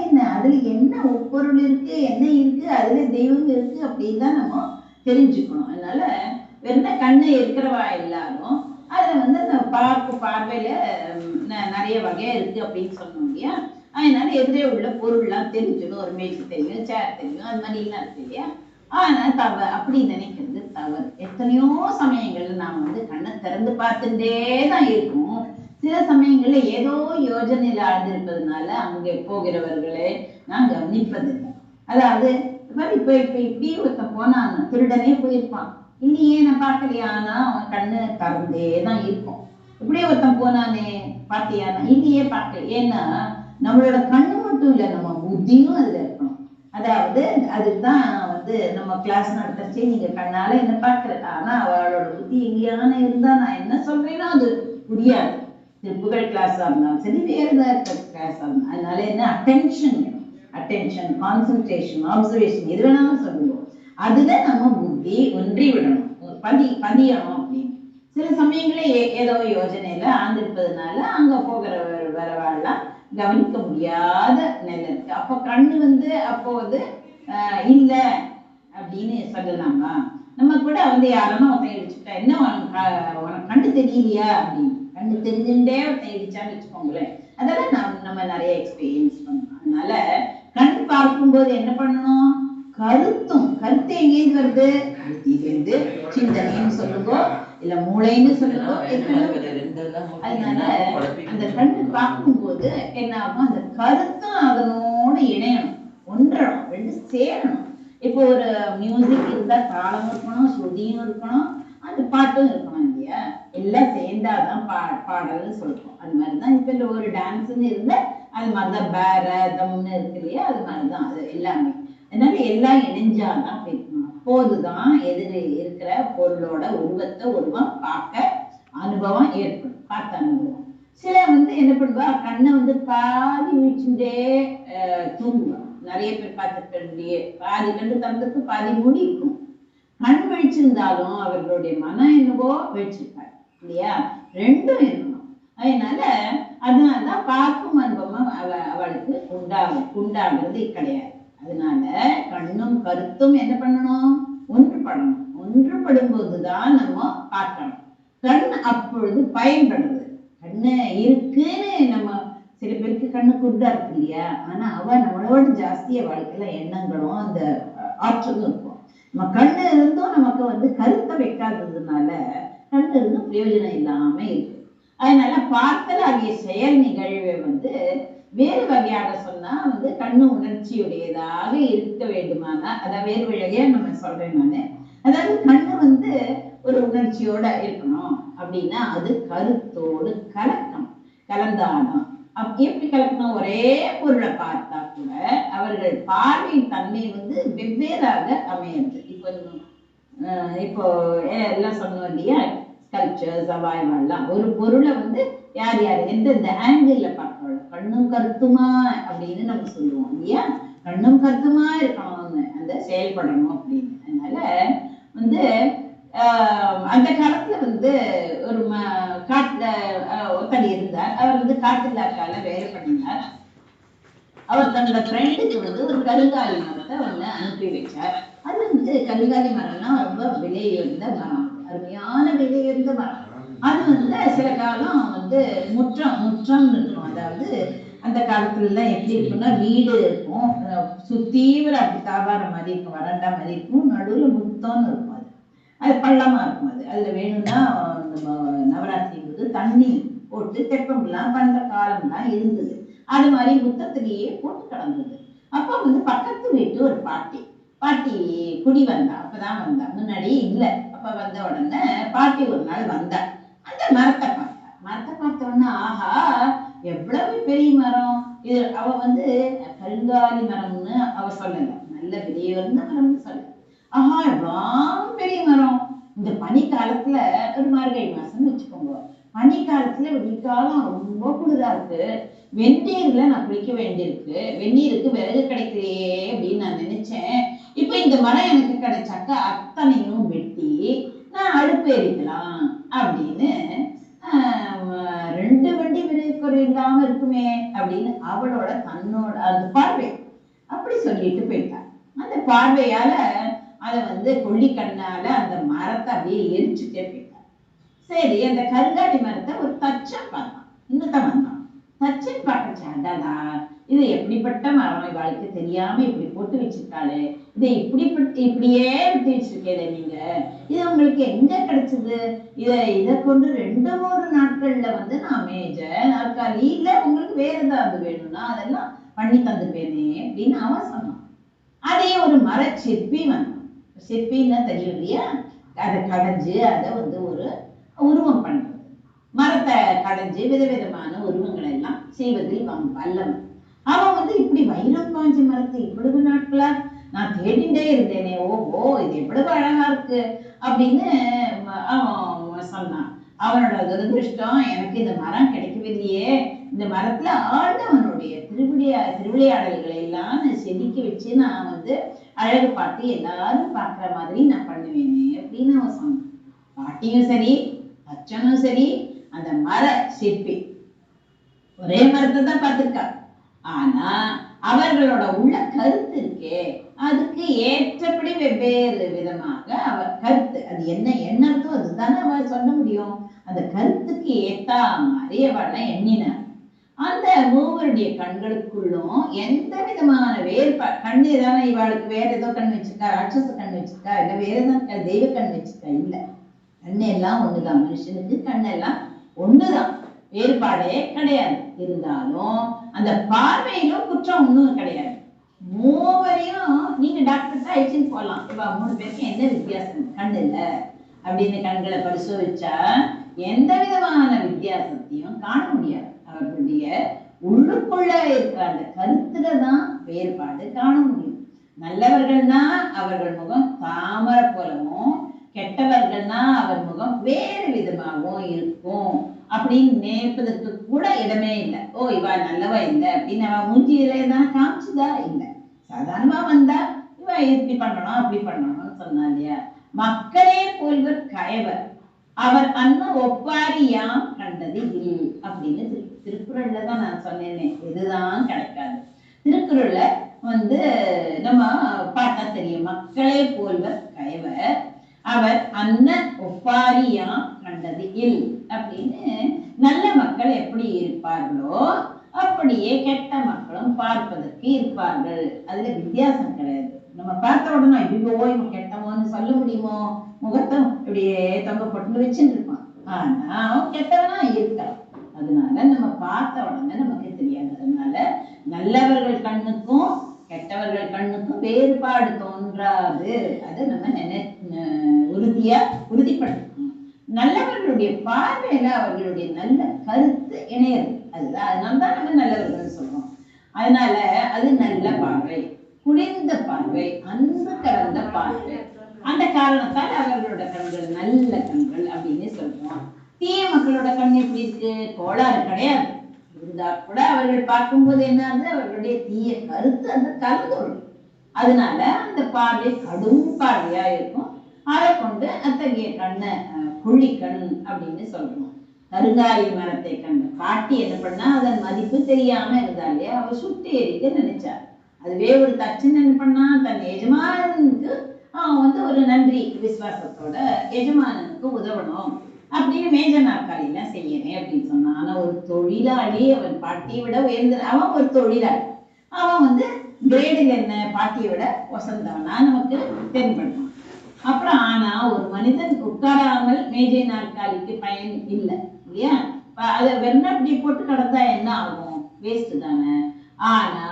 என்ன அதுல என்ன உட்பொருள் இருக்கு, என்ன இருக்கு, அதுல தெய்வம் இருக்கு அப்படின்னு தான் நம்ம தெரிஞ்சுக்கணும். அதனால வெறும் கண்ணு இருக்கிறவா எல்லாரும் அதுல வந்து அந்த பார்வையில நிறைய வகையா இருக்கு அப்படின்னு சொன்னோம் இல்லையா. அதனால எதிரே உள்ள பொருள்லாம் தெரிஞ்சிடும். ஒரு மேய்ச்சி தெரியும், சேர் தெரியும், அது மாதிரி எல்லாம் இருக்கு இல்லையா. ஆனா அப்படி நினைக்கிறது தவறு. எத்தனையோ சமயங்கள்ல நாம வந்து கண்ணை திறந்து பார்த்துட்டே தான் இருக்கும். சில சமயங்கள்ல ஏதோ யோஜனையில ஆழ்ந்திருப்பதுனால அங்கே போகிறவர்களே நான் கவனிப்பதில்லை. அதாவது இப்ப இப்படி ஒருத்த போனான், திருடனே போயிருப்பான், இல்லையே நான் பார்க்கலையா, ஆனா அவன் கண்ணு திறந்தே தான் இருக்கும். இப்படியே ஒருத்தன் போனானே பாத்தியானா, இல்லையே பார்க்கல. ஏன்னா நம்மளோட கண்ணு மட்டும் இல்லை, நம்ம புத்தியும் அதுல இருக்கணும். அதாவது அதுதான் வந்து நம்ம கிளாஸ் நடத்துறச்சே நீங்க கண்ணால என்ன பார்க்கறது, ஆனா அவளோட புத்தி எங்கேயான இருந்தா நான் என்ன சொல்றேனோ அது புரியாது. திருப்புகள் கிளாஸா இருந்தாலும் சரி, வேற ஏதாவது கிளாஸா இருந்தாலும். அதனால என்ன அட்டென்ஷன், கான்சென்ட்ரேஷன், ஆப்சர்வேஷன் எது வேணாலும் சொல்லுவோம். அதுல நம்ம புத்தி ஒன்றி விடணும், பதியணும் அப்படின்னு. சில சமயங்களே ஏதோ யோஜனையில ஆண்டிருப்பதுனால அங்க போகிற வரவாள்லாம் கவனிக்க முடியாத நிலை இருக்கு. அப்ப கண்ணு வந்து அப்போ வந்து இல்ல அப்படின்னு சொல்லலாமா? நம்ம கூட வந்து யாரெல்லாம் ஒருத்தன் இடிச்சுட்டா, என்ன உனக்கு கண்ணு தெரியலையா அப்படின்னு, கண்ணு தெரிஞ்சுட்டே ஒருத்தன் இடிச்சான்னு வச்சுக்கோங்களேன், அதெல்லாம் நம்ம நிறைய எக்ஸ்பீரியன்ஸ் பண்ணணும். அதனால கண் பார்க்கும்போது என்ன பண்ணணும், கருத்து எங்கேருந்து வருது, புத்தியிலேருந்து, சிந்தனைன்னு சொல்லுங்க இல்ல மூளைன்னு சொல்லுங்க. அதனால அந்த கண்ணு பார்க்கும்போது என்ன ஆகும், அந்த கருத்தும் அதனோடு இணையணும், ஒன்றணும், ரெண்டு சேரணும். இப்போ ஒரு மியூசிக் இருந்தா தாளமும் இருக்கணும், ஸ்ருதியும் இருக்கணும், அந்த பாட்டும் இருக்கணும் இல்லையா. எல்லாம் சேர்ந்தாதான் பாடல்னு சொல்றோம். அது மாதிரிதான் இப்ப இந்த ஒரு டான்ஸ்ன்னு இருந்தா அது மாதிரிதான் பேரதம்னு இருக்கு இல்லையா, அது மாதிரிதான் அது எல்லாமே. அதனால எல்லாம் இணைஞ்சாதான் பேசணும். அப்போதுதான் எதிர இருக்கிற பொருளோட உருவத்தை ஒருவன் பார்க்க அனுபவம் ஏற்படும், பார்த்த அனுபவம். சில வந்து என்ன பண்ணுவா, கண்ணை வந்து பாதி வீழ்ச்சுட்டே தூங்குவா. நிறைய பேர் பார்த்துட்டு பாதி கண்டு திறந்துட்டு பாதி மூடி இருக்கும். கண் விழிச்சிருந்தாலும் அவர்களுடைய மனம் என்னவோ விழிச்சிருக்காரு இல்லையா, ரெண்டும் இருக்கணும். அதனாலதான் பார்க்கும் அனுபவம் அவளுக்கு உண்டாகிறது கிடையாது. அதனால கண்ணும் கருத்தும் என்ன பண்ணணும், ஒன்றுபடணும். ஒன்றுபடும் போதுதான் நம்ம பார்க்கணும். கண் அப்பொழுது பயன்படுது. கண்ணு இருக்குன்னு நம்ம சில பேருக்கு கண்ணு குருடா இருக்கு இல்லையா, ஆனா அவ நம்மளோட ஜாஸ்திய வாழ்க்கையில எண்ணங்களும் அந்த ஆற்றலும் இருக்கும். நம்ம கண்ணு இருந்தும் நமக்கு வந்து கருத்தை வைக்காததுனால கண்ணு இருந்தும் பிரயோஜனம் இல்லாம இருக்கு. அதனால பார்த்தல் ஆகிய செயல் நிகழ்வை வந்து வேறு வகையாக சொன்னா வந்து கண்ணு உணர்ச்சியுடையதாக இருக்க வேண்டுமானா, அதான் வேறு வழியா நம்ம சொல்றேன் நானு. அதாவது கண்ணு வந்து ஒரு உணர்ச்சியோட இருக்கணும் அப்படின்னா அது கருத்தோடு கலந்தாதான். எப்படி கலக்கணும், ஒரே பொருளை பார்த்தா கூட அவர்கள் பார்வையின் தன்மை வந்து வெவ்வேறாக அமையுது. இப்போ எல்லாம் சொன்னோம் இல்லையா, ஸ்கல்ப்சர்ஸ் அவாய்வாள்லாம் ஒரு பொருளை வந்து யார் எந்த ஆங்கிள் பார்க்கணும், கண்ணும் கருத்துமா அப்படின்னு நம்ம சொல்லுவோம் இல்லையா. கண்ணும் கருத்துமா இருக்கணும்னு அந்த செயல்படணும் அப்படின்னு. அதனால வந்து அந்த காலத்துல வந்து ஒரு காட்டுல ஒருத்தர் இருந்தார். அவர் வந்து காட்டுலாக்கால வேலை பண்ணினார். அவர் தன்னோட ஃப்ரெண்டுக்கு வந்து ஒரு கருங்காலி மரத்தை வந்து அனுப்பி வச்சார். அது வந்து கருங்காலி மரம்லாம் ரொம்ப விலையுயர்ந்த மரம், அருமையான விலையுயர்ந்த மரம். அது வந்து சில காலம் வந்து முற்றம் இருக்கும். அதாவது அந்த காலத்துல எல்லாம் எப்படி இருக்கும்னா, வீடு இருக்கும், சுத்தீவிர அப்படி தாவார மாதிரி இருக்கும், வறண்டா மாதிரி இருக்கும், நடுவுல முத்தம்னு இருக்கும். அது பள்ளமா இருக்கும். அதுல வேணும்னா நம்ம நவராத்திரி போது தண்ணி போட்டு தெப்பம்லாம் பண்ற காலம்லாம் இருந்தது. அது மாதிரி முத்தத்திலேயே போட்டு கிடந்தது. அப்ப வந்து பக்கத்து வீட்டு ஒரு பாட்டி பாட்டி குடி வந்தா. அப்பதான் வந்தா, முன்னாடி இல்ல. அப்ப வந்த உடனே பாட்டி ஒரு நாள் வந்தா. அந்த மரத்தை பார்த்தா. மரத்தை பார்த்த உடனே ஆஹா, எவ்வளவு பெரிய மரம் இது. அவ வந்து கருங்காலி மரம்னு அவ சொல்லல, நல்ல வெளியுறந்த மரம்னு சொல்ல. ஆஹா, எவ்வளவு பெரிய மரம். இந்த பனி காலத்துல, ஒரு மார்கழி மாசம்னு வச்சுக்கோங்க, பனி காலத்துல வெடிக்காலம் ரொம்ப குளிரா இருக்கு. வெந்நீர்ல நான் குளிக்க வேண்டியிருக்கு, வெந்நீருக்கு விறகு கிடைக்கலையே அப்படின்னு நான் நினைச்சேன். இப்ப இந்த மரம் எனக்கு கிடைச்சாக்க அத்தனையும் வெட்டி நான் அடுப்பு எரிக்கலாம் அப்படின்னு, ரெண்டு வண்டி விறகு குறை இல்லாம இருக்குமே அப்படின்னு அவளோட தன்னோட அந்த பார்வை அப்படி சொல்லிட்டு போயிட்டான். அந்த பார்வையால அத வந்து கொள்ளி கண்ணால அந்த மரத்தை அப்படியே எரிச்சுட்டே போயிட்டான். சரி, அந்த கருங்காலி மரத்தை ஒரு தச்சன் பார்த்தான். இன்னொருத்தன் வந்தான். தச்சன் பார்க்கச்சா, அடடா, இது எப்படிப்பட்ட மரம், இவாளுக்கு தெரியாம இப்படி போட்டு வச்சிருக்காளே, இதை இப்படியே விட்டு வச்சிருக்கேன் நீங்க, இது உங்களுக்கு எங்க கிடைச்சது? இதை கொண்டு 2-3 நாட்கள்ல வந்து நான் மேஜ நாற்காலி இல்ல, உங்களுக்கு வேற ஏதாவது வேணும்னா அதெல்லாம் பண்ணி தந்துருவேனே அப்படின்னு அவன் சொன்னான். அதே ஒரு மர சிற்பி வந்தான். சிற்பின்னா தெரியும் இல்லையா, அதை கடைஞ்சு அதை வந்து ஒரு உருவம் பண்றது. மரத்தை கடைஞ்சு விதவிதமான உருவங்களை எல்லாம் செய்வதில் வல்லவன். அவன் வந்து இப்படி வைரம் பாஞ்ச மரத்தை இவ்வளவு நாட்களா நான் தேடிண்டே இருந்தேனே, ஓஹோ, இது எவ்வளவு அழகா இருக்கு அப்படின்னு அவன் சொன்னான். அவனோட துரதிருஷ்டம், எனக்கு இந்த மரம் கிடைக்கவில்லையே, இந்த மரத்துல ஆண்டவனுடைய திருவிளையாடல்களை எல்லாம் செதுக்கி வச்சு நான் வந்து அழகு பார்த்து எல்லாரும் பாக்குற மாதிரி நான் பண்ணுவேனே அப்படின்னு அவன் சொன்னான். பாட்டியும் சரி, அச்சனும் சரி, அந்த மர சிற்பி ஒரே மரத்தை தான் பார்த்திருக்கா. ஆனா அவர்களோட உள்ள கருத்து இருக்கே, அதுக்கு ஏற்றபடி வெவ்வேறு விதமாக அவர் கருத்து, அது என்ன எண்ணத்தோ அதுதானே அவ சொல்ல முடியும். அந்த கருத்துக்கு ஏத்தா மாதிரி அவளை எண்ணினார். அந்த மூவருடைய கண்களுக்குள்ளும் எந்த விதமான கண்ணு தானே இவாளுக்கு வேற ஏதோ கண் வச்சிருக்கா, ராட்சச கண் வச்சிருக்கா, இல்ல வேற ஏதாவது தெய்வ கண் வச்சிருக்கா, இல்ல, கண்ணு எல்லாம் ஒண்ணுதான். மனுஷனுக்கு கண்ணெல்லாம் ஒண்ணுதான், வேறுபாடே கிடையாது. இருந்தாலும் அந்த பார்வையிலும் குற்றம் ஒண்ணும் கிடையாது. மூவரையும் நீங்க டாக்டர்கிட்ட அழைச்சின்னு போகலாம். இப்ப 3 பேருக்கு என்ன வித்தியாசம் கண்ணு இல்ல அப்படின்னு கண்களை பரிசோதிச்சா எந்த விதமான வித்தியாசத்தையும் காண முடியாது. அவர்களுடைய உள்ளுக்குள்ள இருக்கிற அந்த கருத்துலதான் வேறுபாடு காண முடியும். நல்லவர்கள்னா அவர்கள் முகம் தாமரை போலவும், கெட்டவர்கள்னா அவர் முகம் வேறு விதமாகவும் இருக்கும் அப்படின்னு நினைப்பதற்கு கூட இடமே இல்லை. ஓ, இவா நல்லவா இல்லை அப்படின்னு அவ மூஞ்சியில தான் காமிச்சுதா? இல்லை, சாதாரணமா வந்தா இவ இப்படி பண்ணணும் அப்படி பண்ணணும்னு சொன்னா இல்லையா. மக்களே போல்வர் கயவர், அவர் அண்ணன் ஒப்பாரியாம் கண்டது இல் அப்படின்னு திருக்குறள்ல தான் நான் சொன்னேனே, இதுதான் கிடைக்காது. திருக்குறள்ல வந்து நம்ம பார்த்தா தெரியும், மக்களே போல்வர் கயவர், அவர் அண்ணன் ஒப்பாரியாம் கண்டது இல் அப்படின்னு. நல்ல மக்கள் எப்படி இருப்பார்களோ அப்படியே கெட்ட மக்களும் பார்ப்பதற்கு இருப்பார்கள். அதுல வித்தியாசம் கிடையாது. நம்ம பார்த்த உடனே ஐயோ இவன் கெட்டவன்னு சொல்ல முடியுமோ? முகத்தை இப்படியே தொங்க போட்டு வச்சுட்டு இருப்பான், ஆனா அவன் கெட்டவனா இருக்கலாம். அதனால நம்ம பார்த்த உடனே நமக்கு தெரியாது. அதனால நல்லவர்கள் கண்ணுக்கும் கெட்டவர்கள் கண்ணுக்கும் வேறுபாடு தோன்றாது. அதை நம்ம உறுதிப்படுத்தணும். நல்லவர்களுடைய பார்வையில அவர்களுடைய நல்ல கருத்து இணையது, அதுதான். அதனால்தான் நம்ம நல்லவர்கள் சொல்றோம். அதனால அது நல்ல பார்வை, குளிர்ந்த பார்வை, அன்பு கலந்த பார்வை. அந்த காரணத்தால் அவர்களோட கண்கள் நல்ல கண்கள் அப்படின்னு சொல்றோம். தீய மக்களோட கண் எப்படி இருக்கு? கோளாறு கிடையாது, இருந்தா கூட அவர்கள் பார்க்கும்போது என்ன ஆகுது, அவர்களுடைய தீய கருத்து அந்த கலந்துள்ளது. அதனால அந்த பார்வை கடும் பார்வையா இருக்கும். அதை கொண்டு அத்தகைய கண்ணை புள்ளிக்கண் அப்படின்னு சொல்றோம். கருங்காலி மரத்தை கண்ட பாட்டி என்ன பண்ணா, அதன் மதிப்பு தெரியாம இருந்தா இல்லையா, அவ சுட்டி எரிக்க நினைச்சா. அதுவே ஒரு தச்சன் என்ன பண்ணா, தன் எஜமானனுக்கு அவன் வந்து ஒரு நன்றி விசுவாசத்தோட எஜமானனுக்கு உதவணும் அப்படின்னு மேஜ நாற்காலியெல்லாம் செய்யறேன் அப்படின்னு சொன்னான். ஆனா ஒரு தொழிலாளி, அவன் பாட்டியை விட உயர்ந்த, அவன் ஒரு தொழிலாளி, அவன் வந்து கிரேடில் என்ன பாட்டியை விட வசந்தவனா நமக்கு தென்படுவான். அப்புறம் ஆனா ஒரு மனிதன் உட்காராமல் மேஜை நாற்காலிக்கு பயன் இல்லை இல்லையா. அதை வெண்ணெய் அப்படி போட்டு கடந்தா என்ன ஆகும்? வேஸ்ட் தானே. ஆனா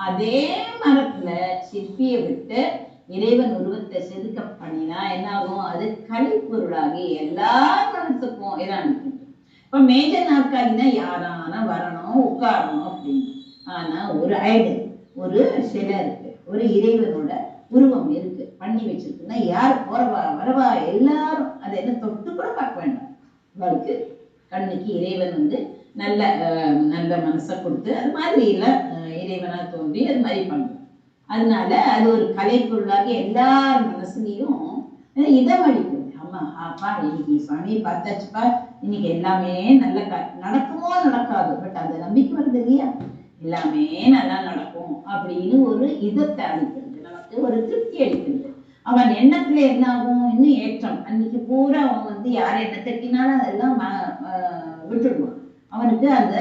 அதே மரத்துல சிற்பியை விட்டு இறைவன் உருவத்தை செதுக்க பண்ணினா என்ன ஆகும்? அது கலைப்பொருளாகி எல்லார் மனசுக்கும் இதான். இப்ப மேஜ நாற்காலினா யாரான வரணும் உட்காரணும் அப்படின்னு. ஆனா ஒரு ஐடல், ஒரு சிலை இருக்கு, ஒரு இறைவனோட உருவம் இருக்கு, பண்ணி வச்சிருக்குன்னா யார் போறவா வரவா எல்லாரும் அதை என்ன தொட்டு கூட பார்க்க வேண்டாம். அவளுக்கு கண்ணுக்கு இறைவன் வந்து நல்ல நல்ல மனசை கொடுத்து அது மாதிரி எல்லாம் இறைவனா தோன்றி அது மாதிரி பண்ணும். அதனால அது ஒரு கலைப்பொருளாகி எல்லார் மனசுலயும் இதம் அளிக்கும். ஆமா, ஆப்பா இன்னைக்கு சுவாமியை பார்த்தாச்சுப்பா, இன்னைக்கு எல்லாமே நல்ல நடக்குமோ நடக்காது, பட் அந்த நம்பிக்கை வருது இல்லையா, எல்லாமே நல்லா நடக்கும் அப்படின்னு ஒரு இதத்தை அளிக்கிறது, நமக்கு ஒரு திருப்தி அளிக்கிறது. அவன் எண்ணத்துல என்ன ஆகும்? இன்னும் ஏற்றம். அன்னைக்கு பூரா அவன் வந்து யார் எண்ண தட்டினாலும் அதெல்லாம் விட்டுடுவான். அவனுக்கு அந்த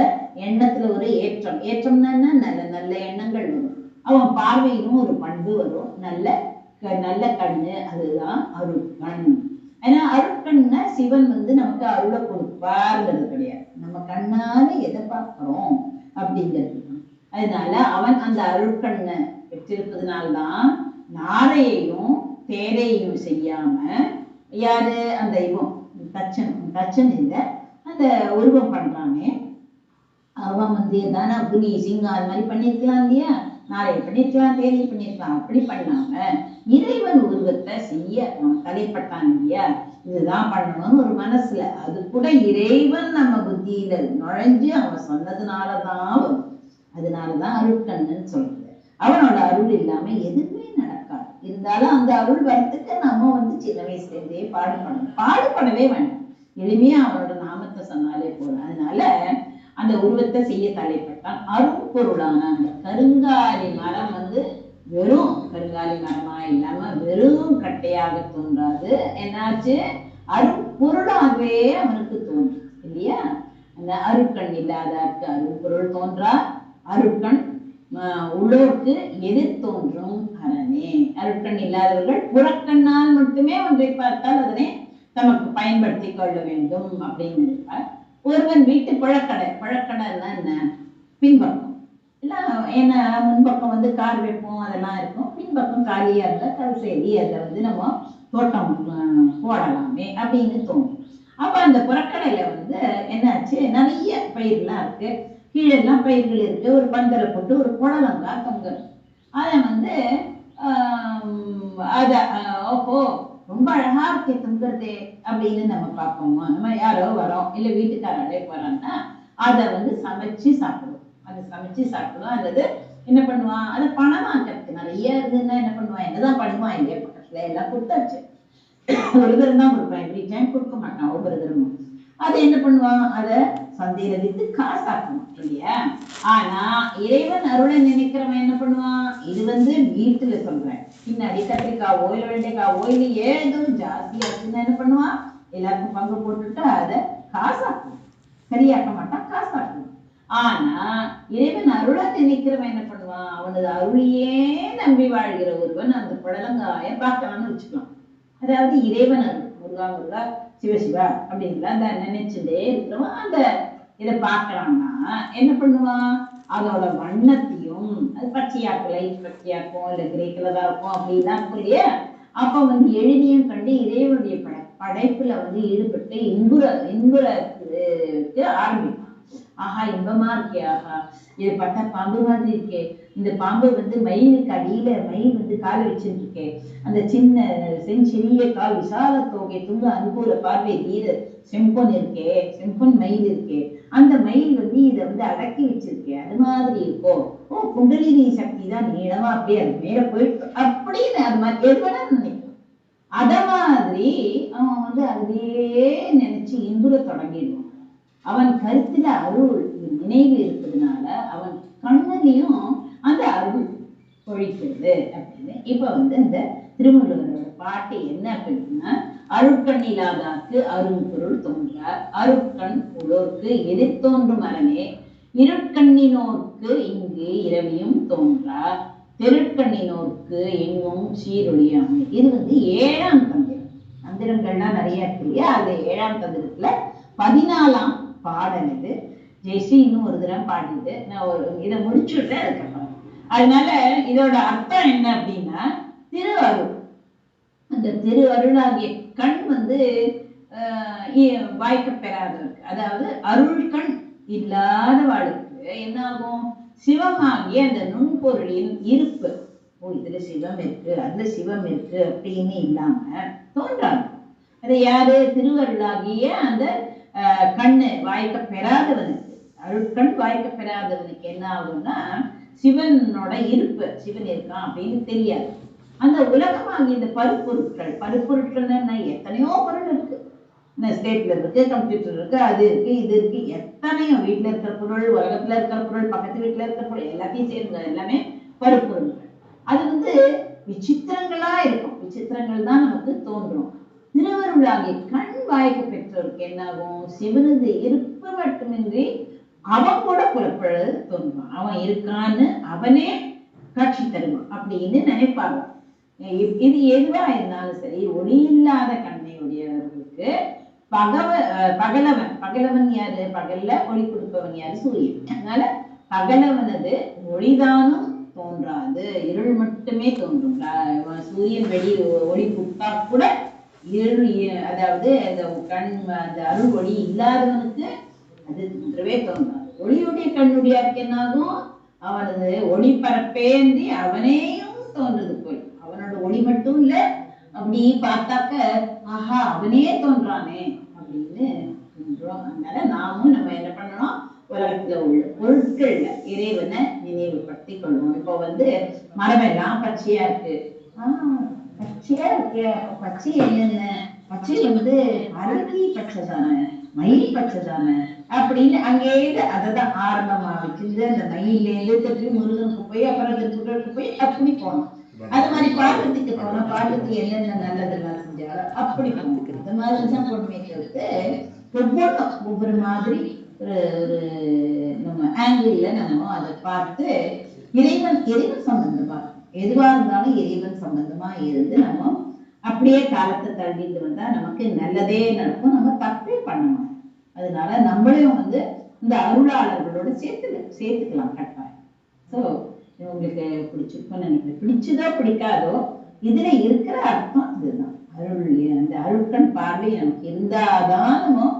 எண்ணத்துல ஒரு ஏற்றம். ஏற்றம்னா நல்ல நல்ல எண்ணங்கள் வரும். அவன் பார்வையிலும் ஒரு பண்பு வரும், நல்ல நல்ல கண்ணு. அதுதான் அருட்கண். ஏன்னா அருட்கண்னா சிவன் வந்து நமக்கு அருளை கொடுப்பாருங்கிறது கிடையாது, நம்ம கண்ணால எதை பார்க்கிறோம் அப்படிங்கிறது. அதனால அவன் அந்த அருட்கண்ணை பெற்றிருப்பதனால்தான் நாரையையும் தேரையும் செய்யாம யாரு அந்த இவன் தச்சன் இல்லை அந்த உருவம் பண்றானே அவன் வந்து தானே புலி சிங்கம் அது மாதிரி பண்ணிருக்கலாம் இல்லையா, நாரை பண்ணிருக்கலாம், தேரை பண்ணிருக்கலாம். அப்படி பண்ணாம இறைவன் உருவத்தை செய்ய அவன் தலைப்பட்டான் இல்லையா, இதுதான் பண்ணணும்னு ஒரு மனசுல. அது கூட இறைவன் நம்ம புத்தியில நுழைஞ்சு அவன் சொன்னதுனாலதான் வரும். அதனாலதான் அருட்கண்ணன் சொல்றது. அவனோட அருள் இல்லாம எதுவுமே நடக்காது. இருந்தாலும் அந்த அருள் வரத்துக்கு நம்ம வந்து சின்ன வயசுல இருந்தே பாடுபடவே வேண்டாம், எளிமையா அவனோட நாமத்தை சொன்னாலே போதும். அதனால அந்த உருவத்தை செய்ய தலைப்பட்டான். அரும்பொருளான அந்த கருங்காலி மரம் வந்து வெறும் கருங்காலி மரமா இல்லாம வெறும் கட்டையாக தோன்றாது, என்னாச்சு? அரும்பொருளாகவே அவனுக்கு தோன்றும் இல்லையா. அந்த அருட்கண் இல்லாதற்கு அரும்பொருள் தோன்றா, அருட்கண் உள்ளோருக்கு எதிர் தோன்றும் அரணே. அருட்கண் இல்லாதவர்கள் புறக்கண்ணால் மட்டுமே ஒன்றை பார்த்தால் அதனை தமக்கு பயன்படுத்தி கொள்ள வேண்டும் அப்படின்னு இருப்பார். ஒருவன் வீட்டு பழக்கடைன்னா என்ன? பின்பக்கம் இல்ல, ஏன்னா முன்பக்கம் வந்து கார் வைப்போம் அதெல்லாம் இருக்கும், பின்பக்கம் காலியா இருந்தா கல் சரி அதை வந்து நம்ம தோட்டம் போடலாமே அப்படின்னு தோணும். அப்ப அந்த புறக்கடையில வந்து என்னாச்சு, நிறைய பயிர்லாம் இருக்கு, கீழெல்லாம் பயிர்கள் இருக்கு, ஒரு பந்தலை போட்டு ஒரு புடலங்காய் தொங்கல். அதை வந்து ஓஹோ ரொம்ப அழகா இருக்கே தொங்குறதே அப்படின்னு நம்ம பார்ப்போமா? நம்ம யாரோ வரோம் இல்ல வீட்டுக்காரே போறான்னா அதை வந்து சமைச்சு சாப்பிடுவோம். அதை சமைச்சு சாப்பிடுவோம். அல்லது என்ன பண்ணுவான், அதை பணமாக்கிறதுக்கு நிறைய இருந்ததுன்னா என்ன பண்ணுவான், என்னதான் பண்ணுவான் இல்லையா, பக்கத்துல எல்லாம் கொடுத்தாச்சு, ஒரு தரம் தான் கொடுப்பான், எவ்ரி டைம் கொடுக்க மாட்டான், ஒவ்வொரு தரமும். அதை என்ன பண்ணுவான், அதை சந்தையில வித்து காசாக்கணும் இல்லையா. ஆனா இறைவன் அருளை நினைக்கிறவன் என்ன பண்ணுவான், இது வந்து வீட்டுல சொல்றேன், பின்னாடி கத்திரிக்காவோ இல்ல வெண்டைக்காவோ இல்ல ஏதோ ஜாஸ்தி ஆச்சுன்னா என்ன பண்ணுவான், எல்லாருக்கும் பங்கு போட்டுட்டு அதை காசாக்கணும், சரியாக்க மாட்டான், காசாக்கணும். ஆனா இறைவன் அருளை நினைக்கிறவன் என்ன பண்ணுவான், அவனது அருளையே நம்பி வாழ்கிற ஒருவன் அந்த புடலங்காய பார்க்கலாம்னு வச்சுக்கலாம். அதாவது இறைவன் அருள், முருகா முருகா சிவசிவா அப்படின்லாம் அந்த நினைச்சுட்டே இருக்கிறவன் அந்த இதை பார்க்கறான்னா என்ன பண்ணுவான், அதோட வண்ணத்தையும், அது பச்சையாக்கும், லைட் பச்சையாக்கும் இல்ல கிரே கலரா இருக்கும் அப்படின்லாம் இருக்கும் இல்லையா. அப்ப வந்து எளிமையும் கண்டு இறைவனுடைய படைப்புல வந்து ஈடுபட்டு இன்புறத்துக்கு ஆரம்பிப்பான். ஆஹா இன்பமா இருக்கே, ஆஹா இது பட்ட பாம்பு மாதிரி இருக்கே, இந்த பாம்பு வந்து மயிலுக்கு அடியில மயில் வந்து காலை வச்சுட்டு இருக்கே, அந்த சின்ன செஞ்சிறிய கால் விசால தோகை துங்க அனுகூல பார்வை வீர செம்பொன் இருக்கே, செம்பொன் மயில் இருக்கே, அந்த மயில் வந்து இதை வந்து அடக்கி வச்சிருக்கே, அது மாதிரி இருக்கோ, ஓ குண்டலினி சக்தி தான் நீளமா அப்படியே அது மேல போயிட்டு அப்படின்னு அது மாதிரி எது வேணா நினைக்கும். அத மாதிரி அவன் வந்து அதுலயே நினைச்சு இன்புற தொடங்கிடுவான். அவன் கருத்துல அருள் நினைவு இருப்பதுனால அவன் கண்ணிலையும் அந்த அருள் பொழிக்கிறது அப்படின்னு. இப்ப வந்து இந்த திருமூலரோட பாட்டு என்ன அப்படின்னா, அருட்கண் இல்லாதாக்கு அரும்பொருள் தோன்றார், அருட்கண் உள்ளோர்க்கு எதிர் தோன்றும் அரணே, இருட்கண்ணினோர்க்கு இங்கு இரவியும் தோன்றார், தெருட்கண்ணினோர்க்கு எங்கும் சீரொழியாமை. இது வந்து 7ஆம் தந்திரம். தந்திரங்கள்லாம் நிறைய இருக்கு இல்லையா, அது 7ஆம் தந்திரத்துல 14ஆம் பாடல் இது. ஜெயஸ்ரீ இன்னும் ஒரு தடவை பாடிட்டு நான் இதை முடிச்சுட்டு அதுக்கப்புறம். அதனால இதோட அர்த்தம் என்ன அப்படின்னா, திரு அருள், அந்த திரு அருளாகிய கண் வந்து வாய்க்க பெறாதவருக்கு, அதாவது அருள் கண் இல்லாதவாளுக்கு என்ன ஆகும், சிவமாகிய அந்த நுண்பொருளின் இருப்பு, இதுல சிவம் இருக்கு அதுல சிவம் இருக்கு அப்படின்னு இல்லாம தோன்றாங்க. அது யாரு, திருவருளாகிய அந்த கண்ணு வாய்க்க பெறாதவனுக்கு, அருட்கண் வாய்க்க பெறாதவனுக்கு என்ன ஆகும்னா, சிவனோட இருப்பு, சிவன் இருக்கான் அப்படின்னு தெரியாது. அந்த உலகமாகிய இந்த பருப்பொருட்கள் எத்தனையோ பொருள் இருக்கு, ஸ்டேப்லர் இருக்கு, கம்ப்யூட்டர் இருக்கு, அது இருக்கு இது இருக்கு, எத்தனையோ வீட்டுல இருக்கிற பொருள், உலகத்துல இருக்கிற பொருள், பக்கத்து வீட்டுல இருக்கிற பொருள் எல்லாத்தையும் சேர்ந்து எல்லாமே பருப்பொருள்கள். அது வந்து விசித்திரங்களா இருக்கும், விசித்திரங்கள் தான் நமக்கு தோன்றும். திருவருளாகிய கண் வாய்க்க பெற்றோருக்கு என்னாகும், சிவனது இருப்பு மட்டுமின்றி அவன் கூட புறப்பட தோன்றுவான், அவன் இருக்கான்னு அவனே காட்சி தருவான் அப்படின்னு நினைப்பாங்க. இது எதுவா இருந்தாலும் சரி, ஒளி இல்லாத கண்ணை உடையவர்களுக்கு பகலவன் யாரு, பகல்ல ஒளி கொடுப்பவன் யாரு, சூரியன். அதனால பகலவனது ஒளிதானும் தோன்றாது, இருள் மட்டுமே தோன்றும். சூரியன் ஒளி கொடுத்தா கூட இருள், அதாவது அந்த கண், அந்த அருள் ஒளி இல்லாதவனுக்கு அது தோன்றவே தோன்றாது. ஒளியுடைய கண்ணுடையாருக்கு என்னாகும், அவனது ஒளி பரப்பேந்தி அவனேயும் தோன்றது போய், அவனோட ஒளி மட்டும் இல்ல, அப்படி பார்த்தாக்க ஆஹா அவனே தோன்றானே அப்படின்னு தோன்றோம். அதனால நாமும் நம்ம என்ன பண்ணணும், உலகத்துல உள்ள பொருட்கள்ல இறைவனை நினைவுபடுத்தி கொள்வோம். இப்போ வந்து மரம் எல்லாம் பச்சையா இருக்கு, பச்சையா இருக்கு, பச்சை என்னென்ன, பச்சை வந்து அருகி பச்சை தானே, மயில் பச்சை தானே அப்படின்னு அங்கேயிருந்து அததான் ஆரம்பமா வச்சிருந்து அந்த மயிலேருந்து திருப்பி முருகனுக்கு போய் அப்புறம் திருப்புகளுக்கு போய் அப்படி போனோம். அது மாதிரி பார்வதிக்கு போனா பார்வதி என்னென்ன நல்லதெல்லாம் செஞ்சாலும் அப்படி போனோம். அந்த மாதிரிதான் பொண்ணுமே தவிர்த்து ஒவ்வொரு மாதிரி ஒரு நம்ம ஆங்கிள் நம்ம அதை பார்த்து இறைவன் சம்பந்தமா, எதுவா இருந்தாலும் இறைவன் சம்பந்தமா இருந்து நம்ம அப்படியே காலத்தை தள்ளிட்டு வந்தா நமக்கு நல்லதே நடக்கும், நம்ம தப்பே பண்ணணும். அதனால நம்மளையும் வந்து இந்த அருளாளர்களோட சேர்த்துக்கலாம் கட்டாயம். ஸோ உங்களுக்கு பிடிச்சிருக்கும்னு நினைக்கிறேன். பிடிச்சதோ பிடிக்காதோ, இதுல இருக்கிற அர்த்தம் இதுதான். அந்த அருட்கண் பார்வை நமக்கு இருந்தாதான் நம்ம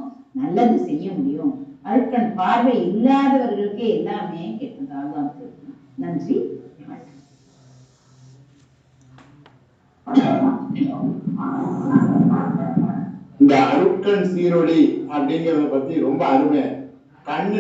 நல்லது செய்ய முடியும். அருட்கண் பார்வை இல்லாதவர்களுக்கு எல்லாமே கெட்டதாக இருக்கும். நன்றி. இந்த அருட்கண் சீரொளி அப்படிங்கறத பத்தி ரொம்ப அருமை. கண்ணு